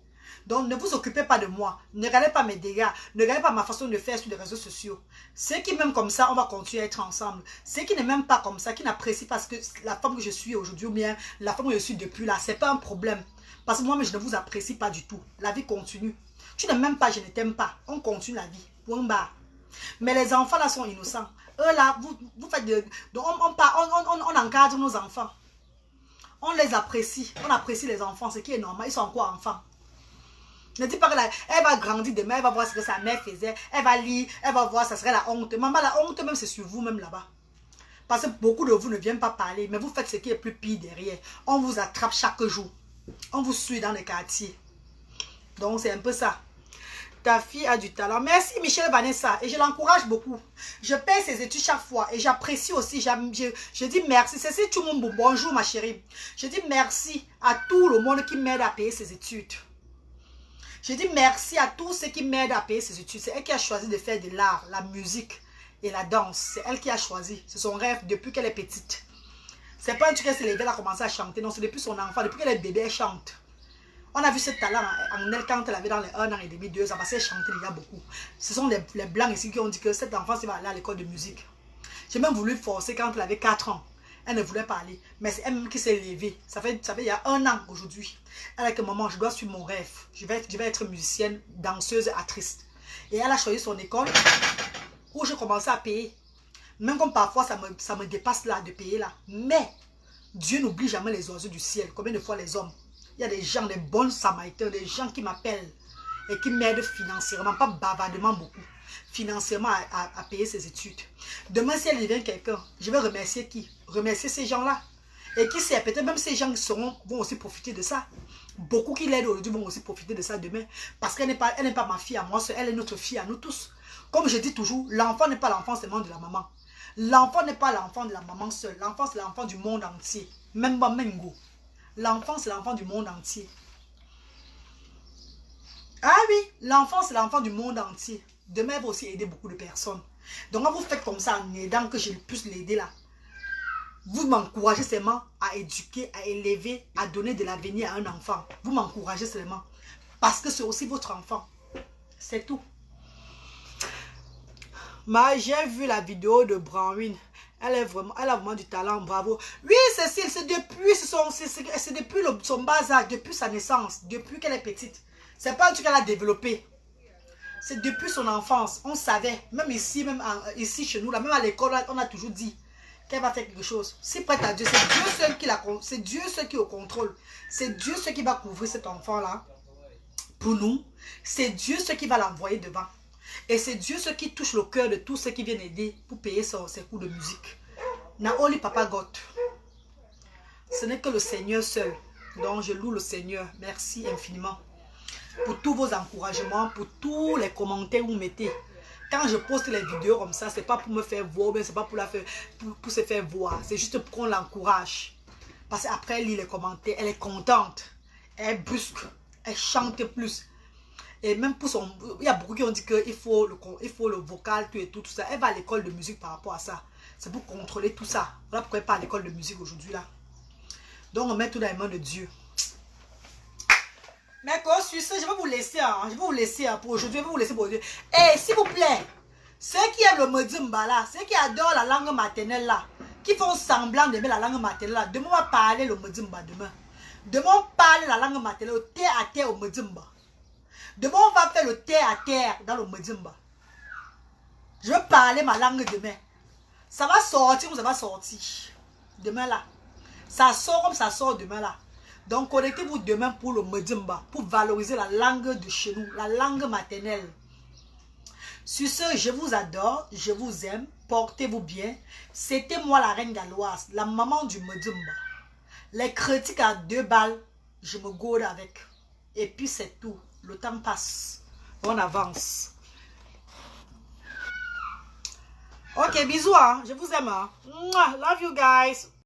Donc, ne vous occupez pas de moi. Ne regardez pas mes dégâts. Ne regardez pas ma façon de faire sur les réseaux sociaux. Ceux qui m'aiment comme ça, on va continuer à être ensemble. Ceux qui ne m'aiment pas comme ça, qui n'apprécient pas la femme que je suis aujourd'hui ou bien la femme que je suis depuis là, c'est pas un problème. Parce que moi, je ne vous apprécie pas du tout. La vie continue. Tu ne m'aimes pas, je ne t'aime pas. On continue la vie. Point barre. Mais les enfants là sont innocents. Eux là, vous faites de... Donc on encadre nos enfants. On les apprécie. On apprécie les enfants, ce qui est normal. Ils sont encore enfants. Ne dis pas qu'elle va grandir demain, elle va voir ce que sa mère faisait. Elle va lire, elle va voir, ça serait la honte. Maman, la honte même, c'est sur vous même là-bas. Parce que beaucoup de vous ne viennent pas parler, mais vous faites ce qui est plus pire derrière. On vous attrape chaque jour. On vous suit dans les quartiers. Donc, c'est un peu ça. Ta fille a du talent. Merci Michel Vanessa. Et je l'encourage beaucoup. Je paie ses études chaque fois. Et j'apprécie aussi. Je dis merci. C'est tout le monde. Bonjour ma chérie. Je dis merci à tout le monde qui m'aide à payer ses études. Je dis merci à tous ceux qui m'aident à payer ses études. C'est elle qui a choisi de faire de l'art, la musique et la danse. C'est elle qui a choisi. C'est son rêve depuis qu'elle est petite. C'est pas un truc qu'elle s'est levée, elle a commencé à chanter. Non, c'est depuis son enfant. Depuis qu'elle est bébé, elle chante. On a vu ce talent en elle quand elle avait dans les 1 an et demi, 2 ans. Parce qu'elle chantait déjà beaucoup. Ce sont les blancs ici qui ont dit que cet enfant va aller à l'école de musique. J'ai même voulu forcer quand elle avait 4 ans. Elle ne voulait pas aller. Mais c'est elle-même qui s'est levée. Ça fait il y a 1 an aujourd'hui. Elle a dit que maman, je dois suivre mon rêve. Je vais être musicienne, danseuse, actrice. Et elle a choisi son école où je commençais à payer. Même comme parfois ça me dépasse là de payer là. Mais Dieu n'oublie jamais les oiseaux du ciel. Combien de fois les hommes? Il y a des gens, des bons samaritains, des gens qui m'appellent et qui m'aident financièrement, pas bavardement beaucoup. Financièrement à payer ses études. Demain, si elle devient quelqu'un, je vais remercier qui? Remercier ces gens-là. Et qui sait, peut-être même ces gens vont aussi profiter de ça. Beaucoup qui l'aident aujourd'hui vont aussi profiter de ça demain. Parce qu'elle n'est pas ma fille à moi seule, elle est notre fille à nous tous. Comme je dis toujours, l'enfant n'est pas l'enfant seulement de la maman. L'enfant n'est pas l'enfant de la maman seule. L'enfant, c'est l'enfant du monde entier. Même pas Mengo. L'enfant, c'est l'enfant du monde entier. Ah oui, l'enfant, c'est l'enfant du monde entier. Demain, elle va aussi aider beaucoup de personnes. Donc, quand vous faites comme ça en aidant que je puisse l'aider là, vous m'encouragez seulement à éduquer, à élever, à donner de l'avenir à un enfant. Vous m'encouragez seulement. Parce que c'est aussi votre enfant. C'est tout. J'ai vu la vidéo de Brownie. Elle a vraiment du talent, bravo. Oui, Cécile, c'est depuis son bas âge, depuis sa naissance, depuis qu'elle est petite. C'est pas un truc qu'elle a développé. C'est depuis son enfance. On savait. Même ici, ici chez nous, là, même à l'école, on a toujours dit qu'elle va faire quelque chose. Si prête à Dieu, c'est Dieu seul qui c'est Dieu seul qui est au contrôle. C'est Dieu seul qui va couvrir cet enfant-là. Pour nous, c'est Dieu seul qui va l'envoyer devant. Et c'est Dieu seul qui touche le cœur de tous ceux qui viennent aider pour payer ses cours de musique. Naoli Papa God. Ce n'est que le Seigneur seul. Donc je loue le Seigneur. Merci infiniment. Pour tous vos encouragements, pour tous les commentaires que vous mettez. Quand je poste les vidéos comme ça, c'est pas pour me faire voir, c'est pas pour se faire voir. C'est juste pour qu'on l'encourage. Parce qu'après elle lit les commentaires, elle est contente. Elle brusque. Elle chante plus. Et même pour son... Il y a beaucoup qui ont dit qu'il faut le vocal, tout ça. Elle va à l'école de musique par rapport à ça. C'est pour contrôler tout ça. Voilà pourquoi elle part à l'école de musique aujourd'hui là. Donc on met tout dans les mains de Dieu. Mais quand je suis ça, je vais vous laisser. Je vais vous laisser pour aujourd'hui. Je vais vous laisser pour aujourd'hui. Et s'il vous plaît, ceux qui aiment le Medimba là, ceux qui adorent la langue maternelle là, qui font semblant d'aimer la langue maternelle là, demain on va parler le Medimba demain. Demain on parle la langue maternelle, terre à terre au Medimba. Demain on va faire le terre à terre dans le Medimba. Je vais parler ma langue demain. Ça va sortir ou ça va sortir. Demain là. Ça sort comme ça sort demain là. Donc connectez-vous demain pour le Medimba, pour valoriser la langue de chez nous, la langue maternelle. Sur ce, je vous adore, je vous aime, portez-vous bien. C'était moi la reine galloise, la maman du Medimba. Les critiques à 2 balles, je me gaude avec. Et puis c'est tout, le temps passe, on avance. Ok, bisous, hein. Je vous aime. Hein. Love you guys.